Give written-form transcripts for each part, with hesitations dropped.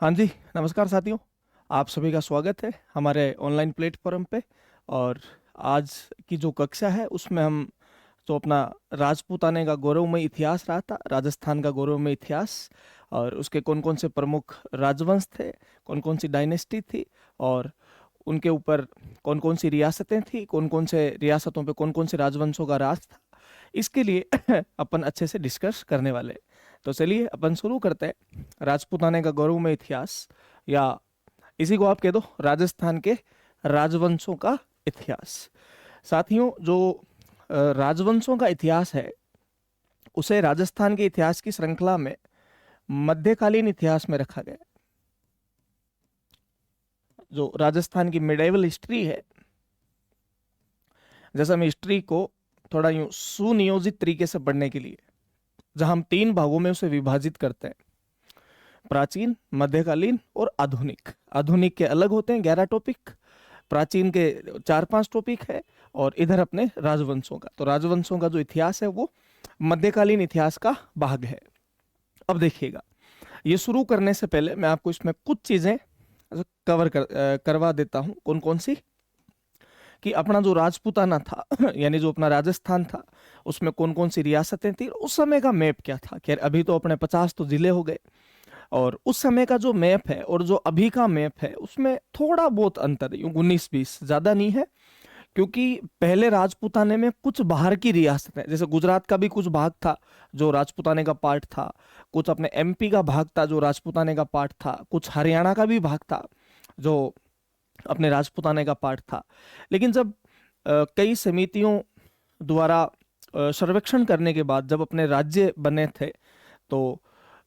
हाँ जी, नमस्कार साथियों। आप सभी का स्वागत है हमारे ऑनलाइन प्लेटफ़ॉर्म पे। और आज की जो कक्षा है उसमें हम जो अपना राजपूताने का गौरवमय इतिहास रहा था, राजस्थान का गौरवमय इतिहास और उसके कौन-कौन से प्रमुख राजवंश थे, कौन-कौन सी डायनेस्टी थी और उनके ऊपर कौन-कौन सी रियासतें थी, कौन-कौन से रियासतों पे कौन-कौन से राजवंशों का राज था, इसके लिए अपन अच्छे से डिस्कस करने वाले हैं। तो चलिए अपन शुरू करते हैं राजपूताने का गौरवमय इतिहास, या इसी को आप कह दो राजस्थान के राजवंशों का इतिहास। साथियों, जो राजवंशों का इतिहास है उसे राजस्थान के इतिहास की श्रृंखला में मध्यकालीन इतिहास में रखा गया है। जो राजस्थान की मिडेवल हिस्ट्री है, जैसे हम हिस्ट्री को थोड़ा यूं सुनियोजित तरीके से पढ़ने के लिए, जहां हम तीन भागों में उसे विभाजित करते हैं, प्राचीन, मध्यकालीन और आधुनिक। आधुनिक के अलग होते हैं 11 टॉपिक, प्राचीन के 4-5 टॉपिक है, और इधर अपने राजवंशों का। तो राजवंशों का जो इतिहास है वो मध्यकालीन इतिहास का भाग है। अब देखिएगा, ये शुरू करने से पहले मैं आपको इसमें कुछ चीजें करवा देता हूं। कौन कौन सी? कि अपना जो राजपूताना था यानी जो अपना राजस्थान था, उसमें कौन कौन सी रियासतें थी, उस समय का मैप क्या था। खैर अभी तो अपने 50 तो जिले हो गए, और उस समय का जो मैप है और जो अभी का मैप है उसमें थोड़ा बहुत अंतर है, यूं 19-20 ज्यादा नहीं है। क्योंकि पहले राजपूताने में कुछ बाहर की रियासतें, जैसे गुजरात का भी कुछ भाग था जो राजपूताने का पार्ट था, कुछ अपने एमपी का भाग था जो राजपूताने का पार्ट था, कुछ हरियाणा का भी भाग था जो अपने राजपूताने का पार्ट था। लेकिन जब कई समितियों द्वारा सर्वेक्षण करने के बाद जब अपने राज्य बने थे, तो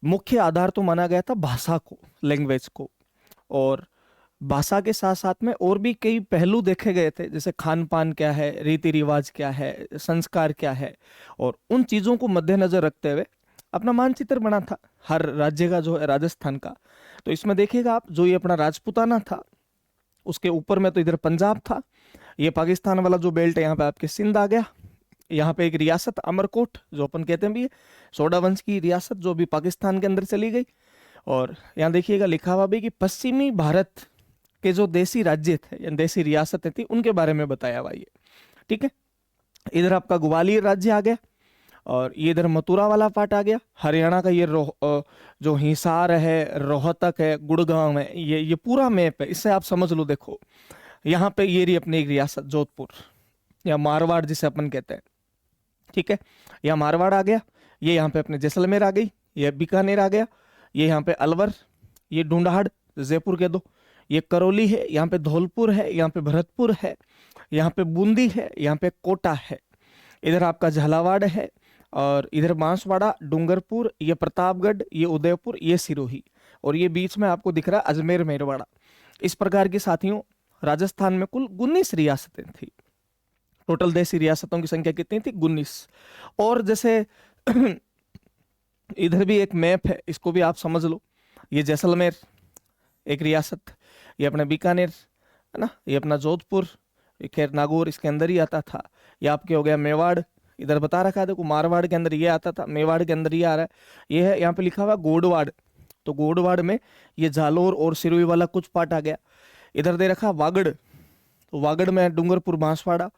मुख्य आधार तो माना गया था भाषा को, लैंग्वेज को। और भाषा के साथ साथ में और भी कई पहलू देखे गए थे, जैसे खान पान क्या है, रीति रिवाज क्या है, संस्कार क्या है। और उन चीजों को मद्देनजर रखते हुए अपना मानचित्र बना था हर राज्य का, जो है राजस्थान का। तो इसमें देखिएगा आप, जो ये अपना राजपूताना था उसके ऊपर में तो इधर पंजाब था, ये पाकिस्तान वाला जो बेल्ट है यहाँ पे आपके सिंध आ गया, यहाँ पे एक रियासत अमरकोट जो अपन कहते हैं भी, सोडा वंश की रियासत जो भी पाकिस्तान के अंदर चली गई। और यहाँ देखिएगा लिखा हुआ भी कि पश्चिमी भारत के जो देसी राज्य थे या देसी रियासतें थी उनके बारे में बताया हुआ ये। ठीक है, इधर आपका ग्वालियर राज्य आ गया, और ये इधर मथुरा वाला पार्ट आ गया। हरियाणा का ये जो हिसार है, रोहतक है, गुड़गांव है, ये पूरा मैप है। इससे आप समझ लो, देखो यहाँ पे ये रही अपनी एक रियासत जोधपुर या मारवाड़ जिसे अपन कहते हैं। ठीक है, यहाँ मारवाड़ आ गया, ये यहाँ पे अपने जैसलमेर आ गई, ये बीकानेर आ गया, ये यहाँ पे अलवर, ये ढूंढाड़ जयपुर के दो, ये करौली है, यहाँ पे धौलपुर है, यहाँ पे भरतपुर है, यहाँ पे बूंदी है, यहाँ पे कोटा है, इधर आपका झालावाड़ है, और इधर बांसवाड़ा, डूंगरपुर, ये प्रतापगढ़, ये उदयपुर, ये सिरोही, और ये बीच में आपको दिख रहा है अजमेर मेरवाड़ा। इस प्रकार की साथियों राजस्थान में कुल 19 रियासतें थी। टोटल देशी रियासतों की संख्या कितनी थी? 19। और जैसे इधर भी एक मैप है, इसको भी आप समझ लो। ये जैसलमेर एक रियासत, ये अपना बीकानेर है ना, ये अपना जोधपुर, ये खैर नागौर इसके अंदर ही आता था। ये आपके हो गया मेवाड़, इधर बता रखा है देखो, मारवाड़ के अंदर ये आता था, मेवाड़ के अंदर ये आ रहा है। ये है यहाँ पे लिखा हुआ गोडवाड़, तो गोडवाड़ में ये जालोर और सिरोही वाला कुछ पार्ट आ गया। इधर दे रखा वागड़, तो वागड़ में डूंगरपुर बांसवाड़ा,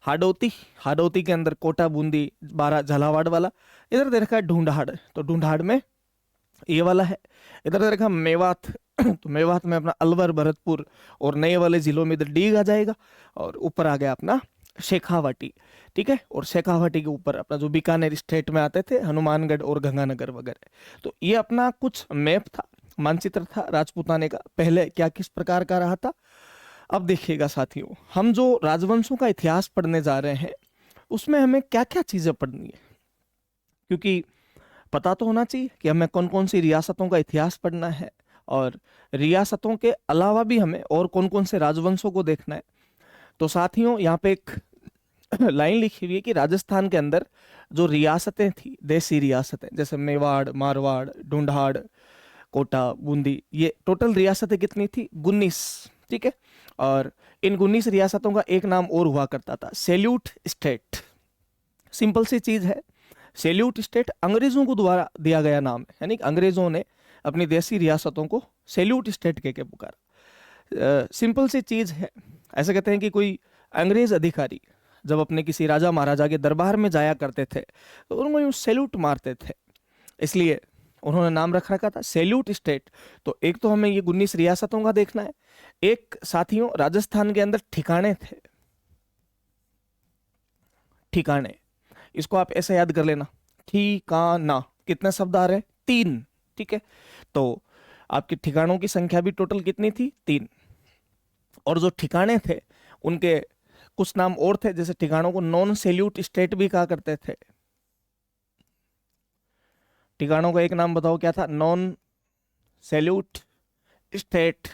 हाडोती, हाडोती के अंदर कोटा, बूंदी, बारा, झालावाड़ वाला। इधर दे रखा है ढूंढाड़, तो ढूंढाड़ में ये वाला है। इधर दे रखा मेवात तो मेवात में अपना अलवर, भरतपुर और नए वाले जिलों में इधर डीग आ जाएगा। और ऊपर आ गया अपना शेखावाटी। ठीक है, और शेखावाटी के ऊपर अपना जो बीकानेर स्टेट में आते थे, हनुमानगढ़ और गंगानगर वगैरह। तो ये अपना कुछ मैप था, मानचित्र था राजपूताने का, पहले क्या किस प्रकार का रहा था। अब देखिएगा साथियों, हम जो राजवंशों का इतिहास पढ़ने जा रहे हैं उसमें हमें क्या क्या चीजें पढ़नी है, क्योंकि पता तो होना चाहिए कि हमें कौन कौन सी रियासतों का इतिहास पढ़ना है, और रियासतों के अलावा भी हमें और कौन कौन से राजवंशों को देखना है। तो साथियों यहाँ पे एक लाइन लिखी हुई है कि राजस्थान के अंदर जो रियासतें थी, देसी रियासतें, जैसे मेवाड़, मारवाड़, ढूंढाड़, कोटा, बूंदी, ये टोटल रियासतें कितनी थी? 19। ठीक है, और इन 19 रियासतों का एक नाम और हुआ करता था, सैल्यूट स्टेट। सिंपल सी चीज है, सैल्यूट स्टेट अंग्रेजों को द्वारा दिया गया नाम है, यानी कि अंग्रेजों ने अपनी देसी रियासतों को सैल्यूट स्टेट कह के पुकारा। सिंपल सी चीज है। ऐसे कहते हैं कि कोई अंग्रेज अधिकारी जब अपने किसी राजा महाराजा के दरबार में जाया करते थे तो उनको यूं सैल्यूट मारते थे, इसलिए उन्होंने नाम रख रखा था सैल्यूट स्टेट। तो एक तो हमें ये 19 रियासतों का देखना है, एक साथियों राजस्थान के अंदर ठिकाने थे। ठिकाने, इसको आप ऐसे याद कर लेना, ठिकाना। कितने शब्द आ रहे हैं? 3। ठीक है, तो आपके ठिकानों की संख्या भी टोटल कितनी थी? 3। और जो ठिकाने थे उनके कुछ नाम और थे, जैसे ठिकानों को नॉन सैल्यूट स्टेट भी कहा करते थे। ठिकानों का एक नाम बताओ क्या था? Non salute state.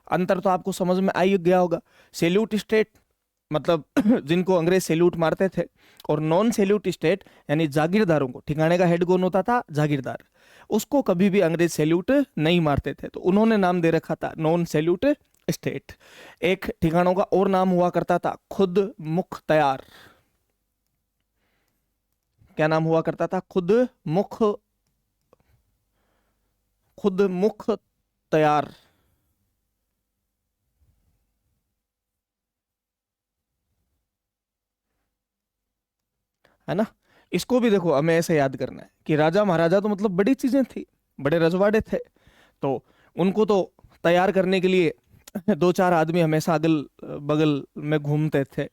अंतर तो आपको समझ में आ ही गया होगा। सैल्यूट स्टेट मतलब जिनको अंग्रेज सैल्यूट मारते थे, और नॉन सैल्यूट स्टेट यानी जागीरदारों को। ठिकाने का हेड कौन होता था? जागीरदार। उसको कभी भी अंग्रेज सैल्यूट नहीं मारते थे, तो उन्होंने नाम दे रखा था नॉन सैल्यूट स्टेट। एक ठिकानों का और नाम हुआ करता था खुद मुख्तयार। क्या नाम हुआ करता था? खुद मुख्तयार। है ना? इसको भी देखो हमें ऐसे याद करना है कि राजा महाराजा तो मतलब बड़ी चीजें थी, बड़े रजवाड़े थे, तो उनको तो तैयार करने के लिए 2-4 आदमी हमेशा अगल बगल में घूमते थे।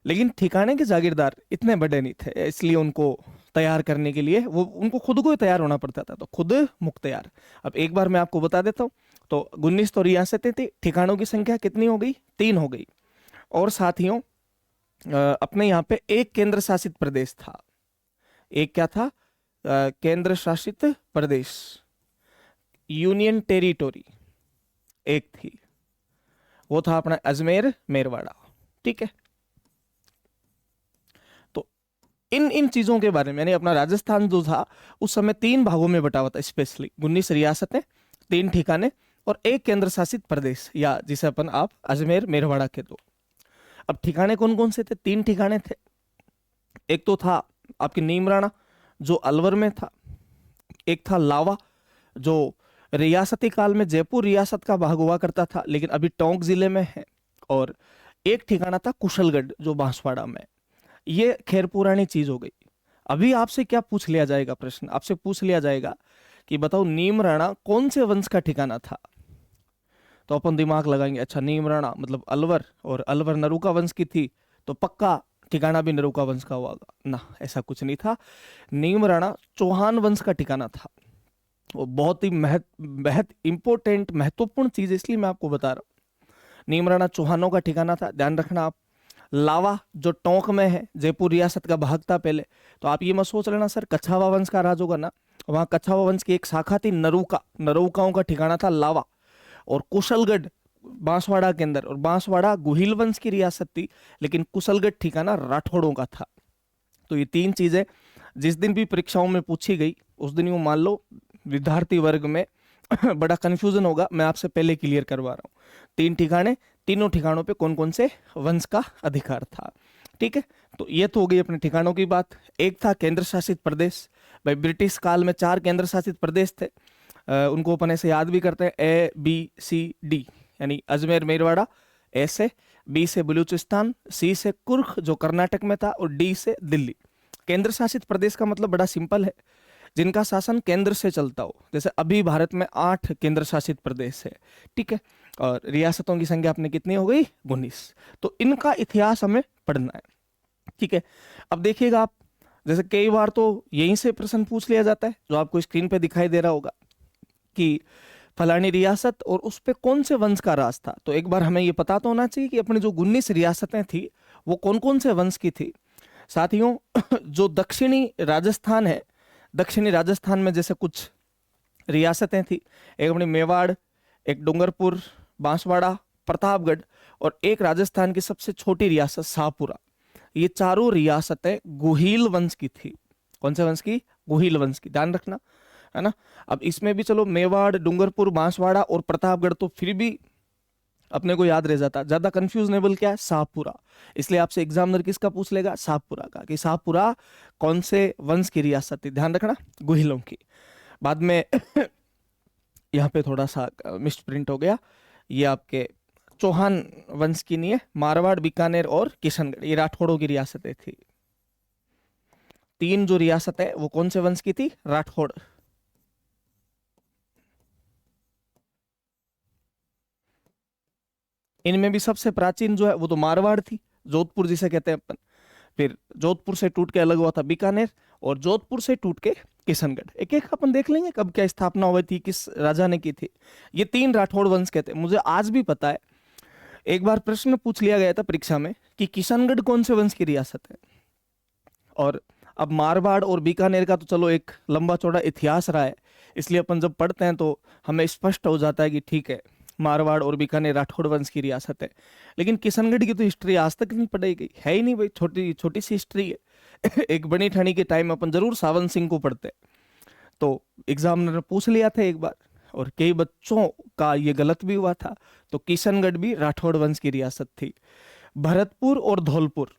लेकिन ठिकाने के जागीरदार इतने बड़े नहीं थे, इसलिए उनको तैयार करने के लिए वो उनको खुद को ही तैयार होना पड़ता था, तो खुद मुख्तयार। अब एक बार मैं आपको बता देता हूँ। तो 19 तो रियासतें थी, ठिकानों की संख्या कितनी हो गई? 3 हो गई। और साथियों अपने यहाँ पे एक केंद्र शासित प्रदेश था। एक क्या था? केंद्र शासित प्रदेश, यूनियन टेरिटोरी एक थी, वो था अपना अजमेर मेरवाड़ा। ठीक है, तो इन इन चीजों के बारे में, यानी अपना राजस्थान जो था उस समय 3 भागों में बटा हुआ था, स्पेशली 19 रियासतें, 3 ठिकाने और एक केंद्र शासित प्रदेश, या जिसे अपन आप अजमेर मेरवाड़ा के दो। अब ठिकाने कौन कौन से थे? 3 ठिकाने थे। एक तो था आपकी नीमराणा जो अलवर में था, एक था लावा जो रियासती काल में जयपुर रियासत का भाग हुआ करता था लेकिन अभी टोंक जिले में है, और एक ठिकाना था कुशलगढ़ जो बांसवाड़ा में। ये खैर पुरानी चीज हो गई। अभी आपसे क्या पूछ लिया जाएगा? प्रश्न आपसे पूछ लिया जाएगा कि बताओ नीमराणा कौन से वंश का ठिकाना था? तो अपन दिमाग लगाएंगे, अच्छा नीमराणा मतलब अलवर, और अलवर नरूका वंश की थी, तो पक्का ठिकाना भी नरूका वंश का होगा ना? ऐसा कुछ नहीं था। नीमराणा चौहान वंश का ठिकाना था। वो बहुत ही बेहद इंपॉर्टेंट महत्वपूर्ण चीज, इसलिए मैं आपको बता रहा हूँ। नीमराणा चौहानों का ठिकाना था, ध्यान रखना आप। लावा जो टोंक में है, जयपुर रियासत का भाग था पहले, तो आप ये मत सोच लेना सर कछावा वंश का राज होगा ना। वहां कछावा वंश की एक शाखा थी नरूका, नरूकाओं का ठिकाना था लावा। और कुशलगढ़ बांसवाड़ा के अंदर, और बांसवाड़ा गुहिल वंश की रियासत थी लेकिन कुशलगढ़ ठिकाना राठौड़ों का था। तो ये 3 चीजें जिस दिन भी परीक्षाओं में पूछी गई उस दिन यूं मान लो विद्यार्थी वर्ग में बड़ा कंफ्यूजन होगा, मैं आपसे पहले क्लियर करवा रहा हूँ। 3 ठिकाने, तीनों ठिकानों पे कौन कौन से वंश का अधिकार था। ठीक है, तो ये तो हो गई अपने ठिकानों की बात। एक था केंद्र शासित प्रदेश। भाई ब्रिटिश काल में 4 केंद्र शासित प्रदेश थे, उनको अपन ऐसे याद भी करते हैं ABCD, यानी अजमेर मेरवाड़ा, ए से, बी से बलूचिस्तान, सी से कुर्ग जो कर्नाटक में था, और डी से दिल्ली। केंद्र शासित प्रदेश का मतलब बड़ा सिंपल है, जिनका शासन केंद्र से चलता हो। जैसे अभी भारत में 8 केंद्र शासित प्रदेश है। ठीक है, और रियासतों की संख्या अपने कितनी हो गई? 19। तो इनका इतिहास हमें पढ़ना है। ठीक है, अब देखिएगा आप, जैसे कई बार तो यहीं से प्रश्न पूछ लिया जाता है, जो आपको स्क्रीन पे दिखाई दे रहा होगा कि फलानी रियासत और उस पे कौन से वंश का राज था। तो एक बार हमें ये पता तो होना चाहिए कि अपनी जो 19 रियासतें थी वो कौन कौन से वंश की थी। साथियों जो दक्षिणी राजस्थान है, दक्षिणी राजस्थान में जैसे कुछ रियासतें थी, एक अपनी मेवाड़, एक डूंगरपुर, बांसवाड़ा, प्रतापगढ़, और एक राजस्थान की सबसे छोटी रियासत शाहपुरा। ये चारों रियासतें गुहिल वंश की थी। कौन से वंश की? गुहिल वंश की, ध्यान रखना, है ना। अब इसमें भी चलो मेवाड़, डूंगरपुर, बांसवाड़ा और प्रतापगढ़ तो फिर भी अपने को याद रह जाता। ज्यादा कंफ्यूजनेबल क्या है? शाहपुरा। इसलिए आपसे एग्जामिनर किसका पूछ लेगा? शाहपुरा का, कि शाहपुरा कौन से वंश की रियासत थी। ध्यान रखना, गुहिलों की। बाद में यहाँ पे थोड़ा सा मिस प्रिंट हो गया। ये आपके चौहान वंश की नहीं है, मारवाड़, बीकानेर और किशनगढ़ ये राठौड़ों की रियासतें थी। तीन जो रियासत है वो कौन से वंश की थी? राठौड़। इनमें भी सबसे प्राचीन जो है वो तो मारवाड़ थी, जोधपुर जिसे कहते हैं अपन। फिर जोधपुर से टूट के अलग हुआ था बीकानेर, और जोधपुर से टूट के किशनगढ़। एक एक अपन देख लेंगे कब क्या स्थापना हुई थी, किस राजा ने की थी। ये तीन राठौड़ वंश कहते हैं। मुझे आज भी पता है, एक बार प्रश्न पूछ लिया गया था परीक्षा में कि किशनगढ़ कौन से वंश की रियासत है। और अब मारवाड़ और बीकानेर का तो चलो एक लंबा चौड़ा इतिहास रहा है, इसलिए अपन जब पढ़ते हैं तो हमें स्पष्ट हो जाता है कि ठीक है, मारवाड़ और बीकानेर राठौड़ वंश की रियासत है। लेकिन किशनगढ़ की तो हिस्ट्री आज तक नहीं पढ़ाई गई है ही नहीं भाई, छोटी छोटी सी हिस्ट्री है। एक बनी ठनी के टाइम अपन जरूर सावन सिंह को पढ़ते, तो एग्जामिनर ने पूछ लिया था एक बार, और कई बच्चों का ये गलत भी हुआ था। तो किशनगढ़ भी राठौड़ वंश की रियासत थी। भरतपुर और धौलपुर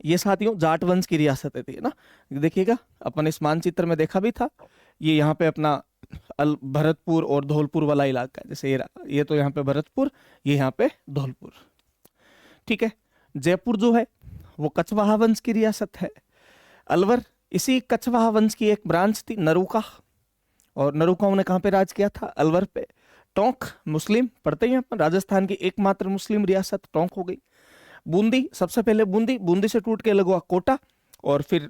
ये साथियों जाट वंश की रियासतें थी ना। देखिएगा अपन इस मानचित्र में देखा भी था, ये यहाँ पे अपना भरतपुर और धौलपुर वाला इलाका है। जैसे ये तो यहाँ पे भरतपुर, ये यहाँ पे धौलपुर। ठीक है। जयपुर जो है वो कछवाहा वंश की रियासत है। अलवर इसी कछवाहा वंश की एक ब्रांच थी, नरूका। और नरूकाओं ने कहाँ पे राज किया था? अलवर पे। टोंक मुस्लिम पढ़ते हैं अपन, राजस्थान की एकमात्र मुस्लिम रियासत टोंक हो गई। बूंदी, सबसे पहले बूंदी, बूंदी से टूट के अलग हुआ कोटा। और फिर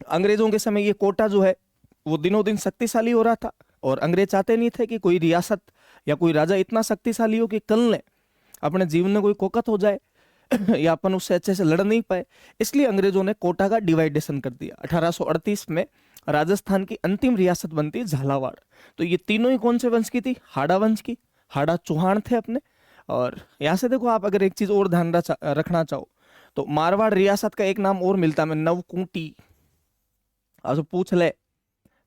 अंग्रेजों के समय ये कोटा जो है वो दिनों दिन शक्तिशाली हो रहा था, और अंग्रेज चाहते नहीं थे कि कोई रियासत या कोई राजा इतना शक्तिशाली हो कि कल ने अपने जीवन में कोई कोकत हो जाए या अपन उससे अच्छे से लड़ नहीं पाए। इसलिए अंग्रेजों ने कोटा का डिवाइडेशन कर दिया। 1838 में राजस्थान की अंतिम रियासत बनती है झालावाड़। तो ये तीनों ही कौन से वंश की थी? हाड़ा वंश की। हाड़ा चौहान थे अपने। और यहां से देखो, आप अगर एक चीज और ध्यान रखना चाहो तो मारवाड़ रियासत का एक नाम और मिलता है, नवकुटी। अब पूछ ले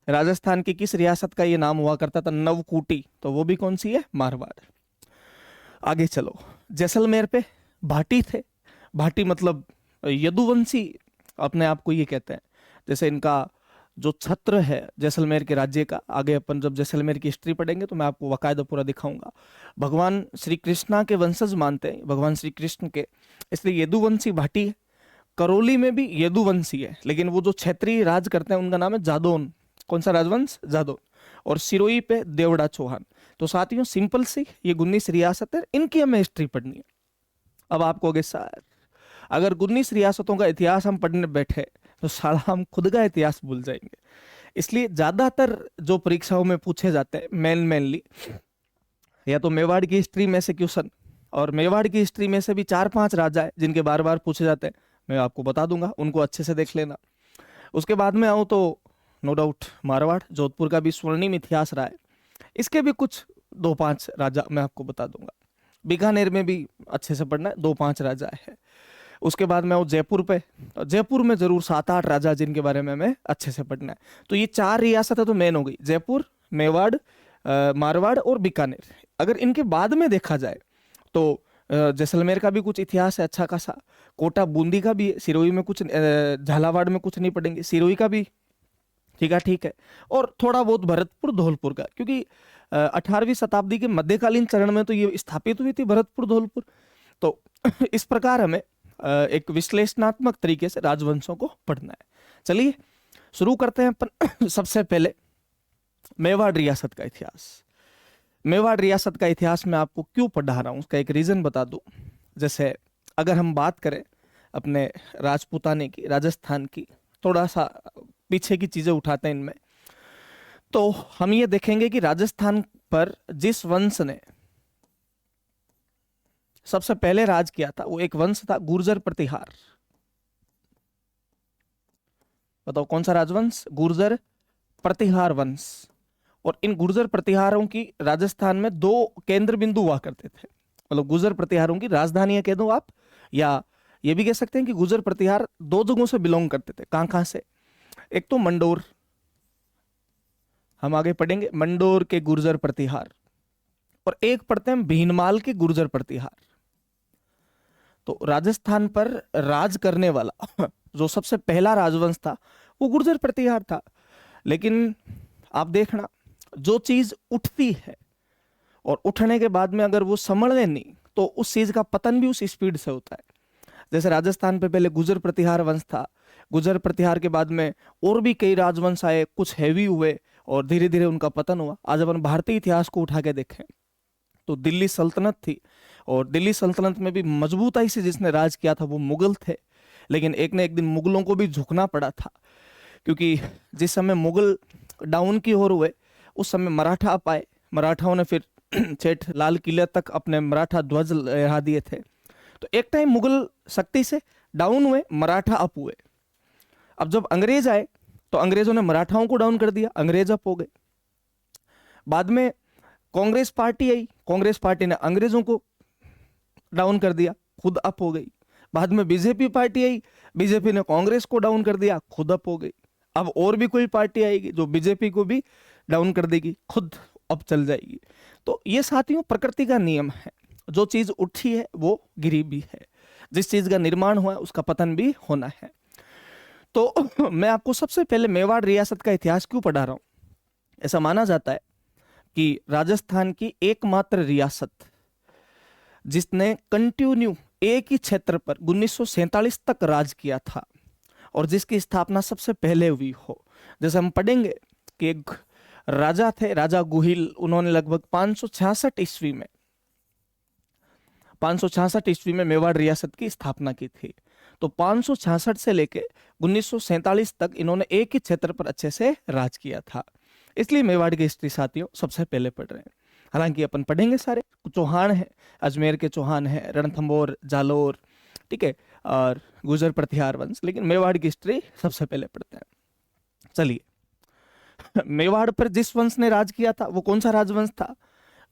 राजस्थान की किस रियासत का ये नाम हुआ करता था? नवकुटी। तो वो भी कौन सी है? मारवाड़। आगे चलो, जैसलमेर पे भाटी थे। भाटी मतलब यदुवंशी अपने आप को ये कहते हैं। जैसे इनका जो छत्र है जैसलमेर के राज्य का, आगे अपन जब जैसलमेर की हिस्ट्री पढ़ेंगे तो मैं आपको बाकायदा पूरा दिखाऊंगा। भगवान श्री कृष्णा के वंशज मानते हैं भगवान श्री कृष्ण के, इसलिए यदुवंशी भाटी है। करौली में भी यदुवंशी है, लेकिन वो जो क्षेत्रीय राज करते हैं उनका नाम है जादौन। कौन सा राजवंश? जादौन। और सिरोही पे देवड़ा चौहान। तो साथियों सिंपल सी ये 19 रियासत है, इनकी हमें हिस्ट्री पढ़नी है। अब आप कहोगे सर अगर 19 रियासतों का इतिहास हम पढ़ने बैठे तो साला हम खुद का इतिहास भूल जाएंगे। इसलिए ज्यादातर जो परीक्षाओं में पूछे जाते हैं मेनली या तो मेवाड़ की हिस्ट्री में से क्वेश्चन, और मेवाड़ की हिस्ट्री में से भी 4-5 राजा है जिनके बार बार पूछे जाते हैं। मैं आपको बता दूंगा, उनको अच्छे से देख लेना। उसके बाद में आऊं तो नो डाउट मारवाड़, जोधपुर का भी स्वर्णिम इतिहास रहा है, इसके भी कुछ 2-5 राजा मैं आपको बता दूंगा। बीकानेर में भी अच्छे से पढ़ना है, 2-5 राजा है। उसके बाद मैं वो जयपुर पे, जयपुर में जरूर 7-8 राजा जिनके बारे में हमें अच्छे से पढ़ना है। तो ये 4 रियासतें तो मेन हो गई, जयपुर, मेवाड़, मारवाड़ और बीकानेर। अगर इनके बाद में देखा जाए तो जैसलमेर का भी कुछ इतिहास है अच्छा खासा, कोटा बूंदी का भी, सिरोही में कुछ, झालावाड़ में कुछ नहीं पढ़ेंगे, सिरोही का भी ठीक है। और थोड़ा बहुत भरतपुर धौलपुर का, क्योंकि 18वीं शताब्दी के मध्यकालीन चरण में तो ये स्थापित हुई थी भरतपुर धौलपुर। तो इस प्रकार हमें एक विश्लेषणात्मक तरीके से राजवंशों को पढ़ना है। चलिए शुरू करते हैं अपन। सबसे पहले मेवाड़ रियासत का इतिहास। मेवाड़ रियासत का इतिहास मैं आपको क्यों पढ़ा रहा हूं उसका एक रीजन बता दूं। जैसे अगर हम बात करें अपने राजपूताने की, राजस्थान की, थोड़ा सा पीछे की चीजें उठाते हैं इनमें, तो हम ये देखेंगे कि राजस्थान पर जिस वंश ने सबसे पहले राज किया था वो एक वंश था गुर्जर प्रतिहार। बताओ कौन सा राजवंश? गुर्जर प्रतिहार वंश। और इन गुर्जर प्रतिहारों की राजस्थान में 2 केंद्र बिंदु हुआ करते थे। मतलब गुर्जर प्रतिहारों की राजधानी कह दो आप, या ये भी कह सकते हैं कि गुर्जर प्रतिहार 2 जगहों से बिलोंग करते थे। कहां से? एक तो मंडोर, हम आगे पढ़ेंगे मंडोर के गुर्जर प्रतिहार, और एक पढ़ते हैं भीनमाल के गुर्जर प्रतिहार। तो राजस्थान पर राज करने वाला जो सबसे पहला राजवंश था वो गुर्जर प्रतिहार था। लेकिन आप देखना जो चीज उठती है और उठने के बाद में अगर वो संभले नहीं तो उस चीज का पतन भी उस स्पीड से होता है। जैसे राजस्थान पे पहले गुर्जर प्रतिहार वंश था, गुर्जर प्रतिहार के बाद में और भी कई राजवंश आए, कुछ हैवी हुए और धीरे धीरे उनका पतन हुआ। आज अपन भारतीय इतिहास को उठा के देखें तो दिल्ली सल्तनत थी, और दिल्ली सल्तनत में भी मजबूताई से जिसने राज किया था वो मुगल थे। लेकिन एक न एक दिन मुगलों को भी झुकना पड़ा था, क्योंकि जिस समय मुगल डाउन की ओर हुए उस समय मराठा आप आए। मराठाओं ने फिर सेठ लाल किले तक अपने मराठा ध्वज लहरा दिए थे। तो एक टाइम मुगल शक्ति से डाउन हुए, मराठा अप हुए। अब जब अंग्रेज आए तो अंग्रेजों ने मराठाओं को डाउन कर दिया, अंग्रेज अप हो गए। बाद में कांग्रेस पार्टी आई, कांग्रेस पार्टी ने अंग्रेजों को डाउन कर दिया, खुद अप हो गई। बाद में बीजेपी पार्टी आई, बीजेपी ने कांग्रेस को डाउन कर दिया, खुद अप हो गई। अब और भी कोई पार्टी आएगी जो बीजेपी को भी डाउन कर देगी, खुद अप चल जाएगी। तो ये साथियों प्रकृति का नियम है, जो चीज उठी है वो गिरी भी है, जिस चीज का निर्माण हुआ है उसका पतन भी होना है। तो मैं आपको सबसे पहले मेवाड़ रियासत का इतिहास क्यों पढ़ा रहा हूं। ऐसा माना जाता है कि राजस्थान की एकमात्र रियासत जिसने कंटिन्यू एक ही क्षेत्र पर 1947 तक राज किया था और जिसकी स्थापना सबसे पहले हुई हो। जैसे हम पढ़ेंगे कि एक राजा थे, राजा गुहिल, उन्होंने लगभग 566 ईस्वी में 566 ईस्वी में मेवाड़ रियासत की स्थापना की थी। तो 566 से लेके 1947 तक इन्होंने एक ही क्षेत्र पर अच्छे से राज किया था, इसलिए मेवाड़ की हिस्ट्री साथियों सबसे पहले पढ़ रहे हैं। हालांकि अपन पढ़ेंगे सारे, चौहान है, अजमेर के चौहान है, रणथंभौर, जालोर, ठीक है, और गुर्जर प्रतिहार वंश, लेकिन मेवाड़ की हिस्ट्री सबसे पहले पढ़ते हैं। चलिए, मेवाड़ पर जिस वंश ने राज किया था वो कौन सा राजवंश था?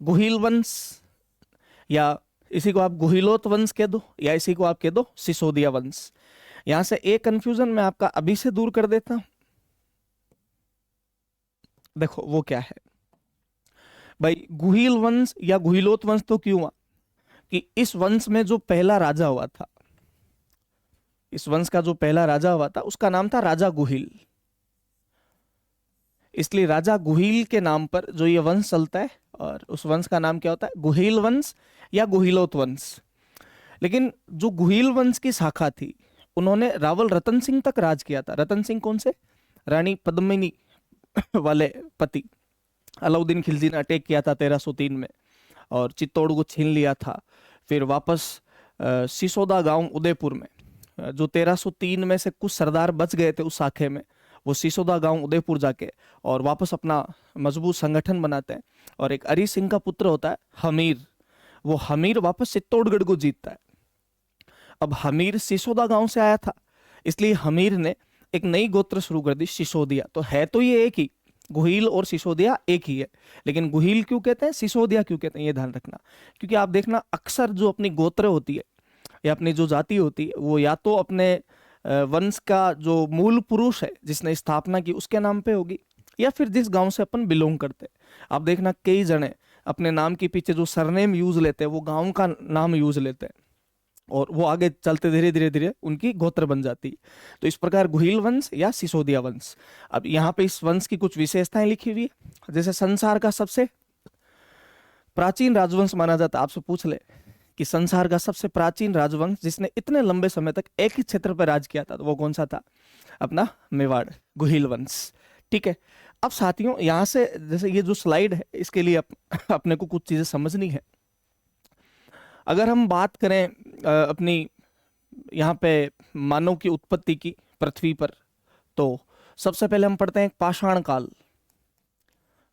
गुहिल वंश, या इसी को आप गुहिलोत वंश कह दो, या इसी को आप कह दो सिसोदिया वंश। यहां से एक कंफ्यूजन मैं आपका अभी से दूर कर देता हूं। देखो वो क्या है भाई, गुहिल वंश या गुहिलोत वंश तो क्यों हुआ कि इस वंश में जो पहला राजा हुआ था, इस वंश का जो पहला राजा हुआ था उसका नाम था राजा गुहिल। इसलिए राजा गुहिल के नाम पर जो ये वंश चलता है, और उस वंश का नाम क्या होता है? गुहिल वंश या गुहिलोत वंश। लेकिन जो गुहिल वंश की शाखा थी उन्होंने रावल रतन सिंह तक राज किया था। रतन सिंह कौन से? रानी पद्मिनी वाले पति। अलाउद्दीन खिलजी ने अटैक किया था 1303 में और चित्तौड़ को छीन लिया था। फिर वापस सिसोदा गांव उदयपुर में, जो 1303 में से कुछ सरदार बच गए थे उस शाखे में, वो सिसोदा गांव उदयपुर जाके और वापस अपना मजबूत संगठन बनाते हैं। और एक अरी सिंह का पुत्र होता है हमीर, वो हमीर वापस चित्तौड़गढ़ को जीतता है। अब हमीर सिसोदा गांव से आया था, इसलिए हमीर ने एक नई गोत्र शुरू कर दी, सिसोदिया। तो है तो ये एक ही, गुहिल और सिसोदिया एक ही है, लेकिन गुहिल क्यों कहते हैं, सिसोदिया क्यों कहते हैं, ये ध्यान रखना। क्योंकि आप देखना अक्सर जो अपनी गोत्र होती है या अपनी जो जाति होती है वो या तो अपने वंश का जो मूल पुरुष है जिसने स्थापना की उसके नाम पे होगी, या फिर जिस गांव से अपन बिलोंग करते हैं। आप देखना कई जने अपने नाम के पीछे जो सरनेम यूज लेते हैं वो गांव का नाम यूज लेते हैं, और वो आगे चलते धीरे धीरे धीरे उनकी गोत्र बन जाती है। तो इस प्रकार गुहिल वंश या सिसोदिया वंश। अब यहाँ पे इस वंश की कुछ विशेषताएं लिखी हुई है। जैसे संसार का सबसे प्राचीन राजवंश माना जाता है। आपसे पूछ ले कि संसार का सबसे प्राचीन राजवंश जिसने इतने लंबे समय तक एक ही क्षेत्र पर राज किया था, तो वो कौन सा था? अपना मेवाड़, गुहिल वंश। ठीक है। अब साथियों यहाँ से जैसे ये जो स्लाइड है इसके लिए अपने को कुछ चीजें समझनी है। अगर हम बात करें अपनी यहाँ पे मानव की उत्पत्ति की पृथ्वी पर, तो सबसे पहले हम पढ़ते हैं पाषाण काल,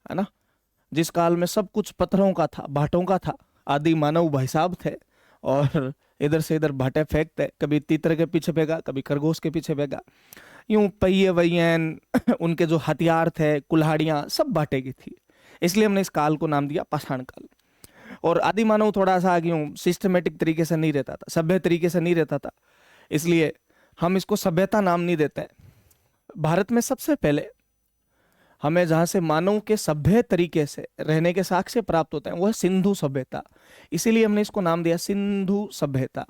है ना, जिस काल में सब कुछ पत्थरों का था, भाटों का था। आदि मानव भाई साहब थे और इधर से इधर भाटे फेंकते, कभी तीतर के पीछे फेंका, कभी खरगोश के पीछे फेंका, यूं पहिए वैयन उनके जो हथियार थे, कुल्हाड़ियां, सब भाटे की थी। इसलिए हमने इस काल को नाम दिया पाषाण काल। और आदि मानव थोड़ा सा यूं सिस्टमेटिक तरीके से नहीं रहता था, सभ्य तरीके से नहीं रहता था, इसलिए हम इसको सभ्यता नाम नहीं देते। भारत में सबसे पहले हमें जहां से मानव के सभ्य तरीके से रहने के साक्ष्य प्राप्त होते हैं वो है सिंधु सभ्यता, इसीलिए हमने इसको नाम दिया सिंधु सभ्यता।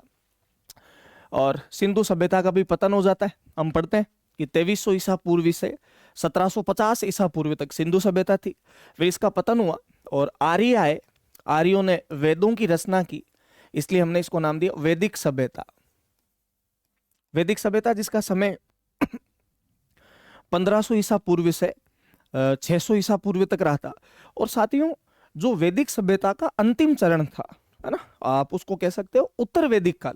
और सिंधु सभ्यता का भी पतन हो जाता है। हम पढ़ते हैं कि 2300 ईसा पूर्वी से 1750 ईसा पूर्व तक सिंधु सभ्यता थी। फिर इसका पतन हुआ और आर्य आए, आर्यों ने वेदों की रचना की, इसलिए हमने इसको नाम दिया वैदिक सभ्यता। वैदिक सभ्यता जिसका समय 1500 ईसा पूर्व से 600 ईसा पूर्व तक रहा था। और साथियों, जो वैदिक सभ्यता का अंतिम चरण था, है ना, आप उसको कह सकते हो उत्तर वैदिक काल।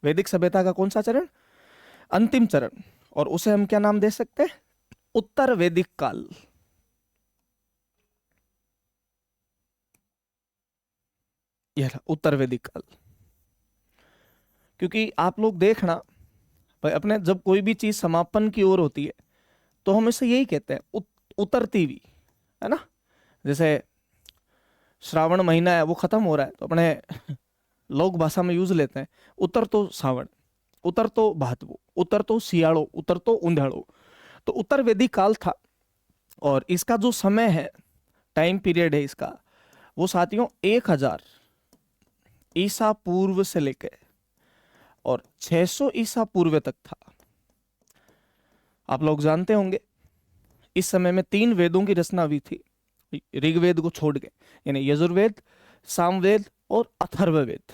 वैदिक सभ्यता का कौन सा चरण? अंतिम चरण। और उसे हम क्या नाम दे सकते हैं? उत्तर वैदिक काल। यह उत्तर वैदिक काल। क्योंकि आप लोग देखना भाई, अपने जब कोई भी चीज समापन की ओर होती है तो हम इसे यही कहते हैं उतरती हुई, है ना। जैसे श्रावण महीना है, वो खत्म हो रहा है, तो अपने लोक भाषा में यूज लेते हैं उतर तो सावण, उतर तो भादवो, उतर तो सियाड़ो, उतर तो उंधाड़ो। तो उत्तर वैदिक काल था। और इसका जो समय है, टाइम पीरियड है इसका, वो साथियों 1000 ईसा पूर्व से लेकर और 600 ईसा पूर्व तक था। आप लोग जानते होंगे इस समय में 3 वेदों की रचना हुई थी, ऋग्वेद को छोड़ के, यानी यजुर्वेद, सामवेद और अथर्ववेद।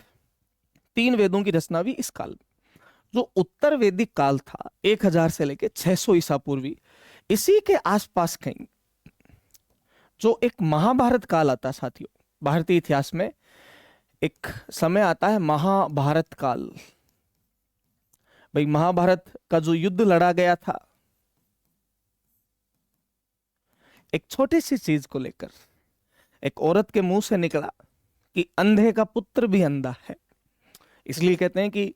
3 वेदों की रचना हुई इस काल में। जो उत्तर वैदिक काल था 1000 से लेकर 600 ईसा पूर्वी, इसी के आसपास कहीं जो एक महाभारत काल आता साथियों, भारतीय इतिहास में एक समय आता है महाभारत काल। भाई, महाभारत का जो युद्ध लड़ा गया था एक छोटी सी चीज को लेकर, एक औरत के मुंह से निकला कि अंधे का पुत्र भी अंधा है। इसलिए कहते हैं कि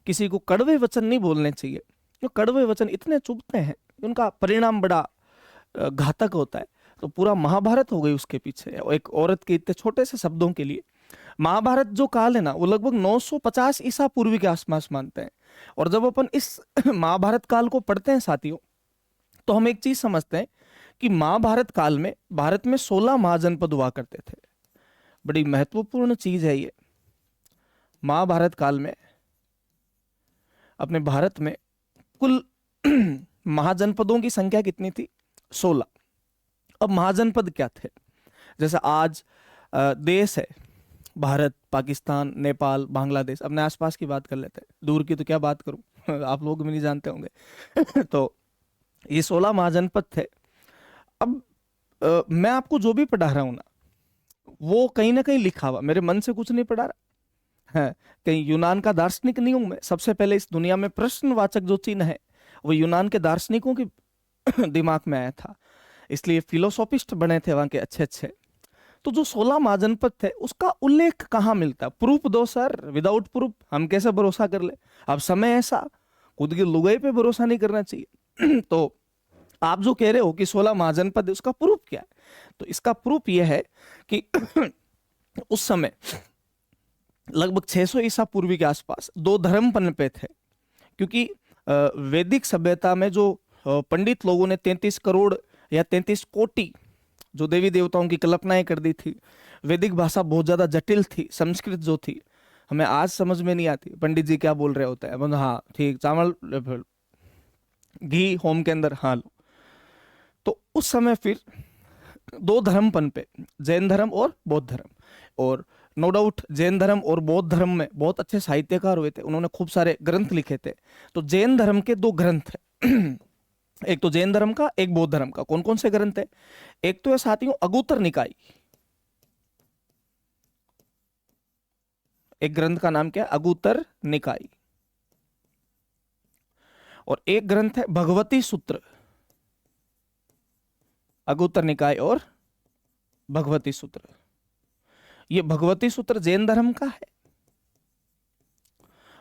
किसी को कड़वे वचन नहीं बोलने चाहिए, जो कड़वे वचन इतने चुभते हैं, उनका परिणाम बड़ा घातक होता है। तो पूरा महाभारत हो गई उसके पीछे, और एक औरत के इतने छोटे से शब्दों के लिए। महाभारत जो काल है ना, वो लगभग 950 ईसा पूर्व के आसपास मानते हैं। और जब अपन इस महाभारत काल को पढ़ते हैं साथियों, तो हम एक चीज समझते हैं कि महाभारत काल में भारत में 16 महाजनपद हुआ करते थे। बड़ी महत्वपूर्ण चीज है ये। महाभारत काल में अपने भारत में कुल महाजनपदों की संख्या कितनी थी? 16। अब महाजनपद क्या थे? जैसे आज देश है भारत, पाकिस्तान, नेपाल, बांग्लादेश, अपने आसपास की बात कर लेते हैं, दूर की तो क्या बात करूं आप लोग भी नहीं जानते होंगे। तो ये 16 महाजनपद थे। अब मैं आपको जो भी पढ़ा रहा हूं ना, वो कहीं ना कहीं लिखा हुआ, मेरे मन से कुछ नहीं पढ़ा रहा है। कहीं यूनान का दार्शनिक नहीं हूं मैं। सबसे पहले इस दुनिया में प्रश्नवाचक जो चिन्ह है वो यूनान के दार्शनिकों के दिमाग में आया था, इसलिए फिलोसोफिस्ट बने थे वहां के अच्छे अच्छे। तो जो 16 महाजनपद थे उसका उल्लेख कहाँ मिलता? प्रूफ दो सर। विदाउट प्रूफ हम कैसे भरोसा कर ले? अब समय ऐसा, खुद की लुगाई पे भरोसा नहीं करना चाहिए। तो आप जो कह रहे हो कि 16 महाजनपद, उसका प्रूफ क्या है? तो इसका प्रूफ यह है कि उस समय लगभग 600 ईसा पूर्वी के आसपास 2 धर्म पनपे थे। क्योंकि वैदिक सभ्यता में जो पंडित लोगों ने 33 करोड़ या 33 कोटि जो देवी देवताओं की कल्पनाएं कर दी थी। वैदिक भाषा बहुत ज्यादा जटिल थी। संस्कृत जो थी हमें आज समझ में नहीं आती, पंडित जी क्या बोल रहे होते हैं, हाँ ठीक, चावल घी होम के अंदर, हाँ लो। तो उस समय फिर 2 धर्म पनपे, जैन धर्म और बौद्ध धर्म। और नो डाउट जैन धर्म और बौद्ध धर्म में बहुत अच्छे साहित्यकार हुए थे, उन्होंने खूब सारे ग्रंथ लिखे थे। तो जैन धर्म के 2 ग्रंथ है, एक तो जैन धर्म का, एक बौद्ध धर्म का। कौन कौन से ग्रंथ है? एक तो है साथियों अगुत्तर निकाय, एक ग्रंथ का नाम क्या है? अगुत्तर निकाय। और एक ग्रंथ है भगवती सूत्र। अगुत्तर निकाय और भगवती सूत्र। ये भगवती सूत्र जैन धर्म का है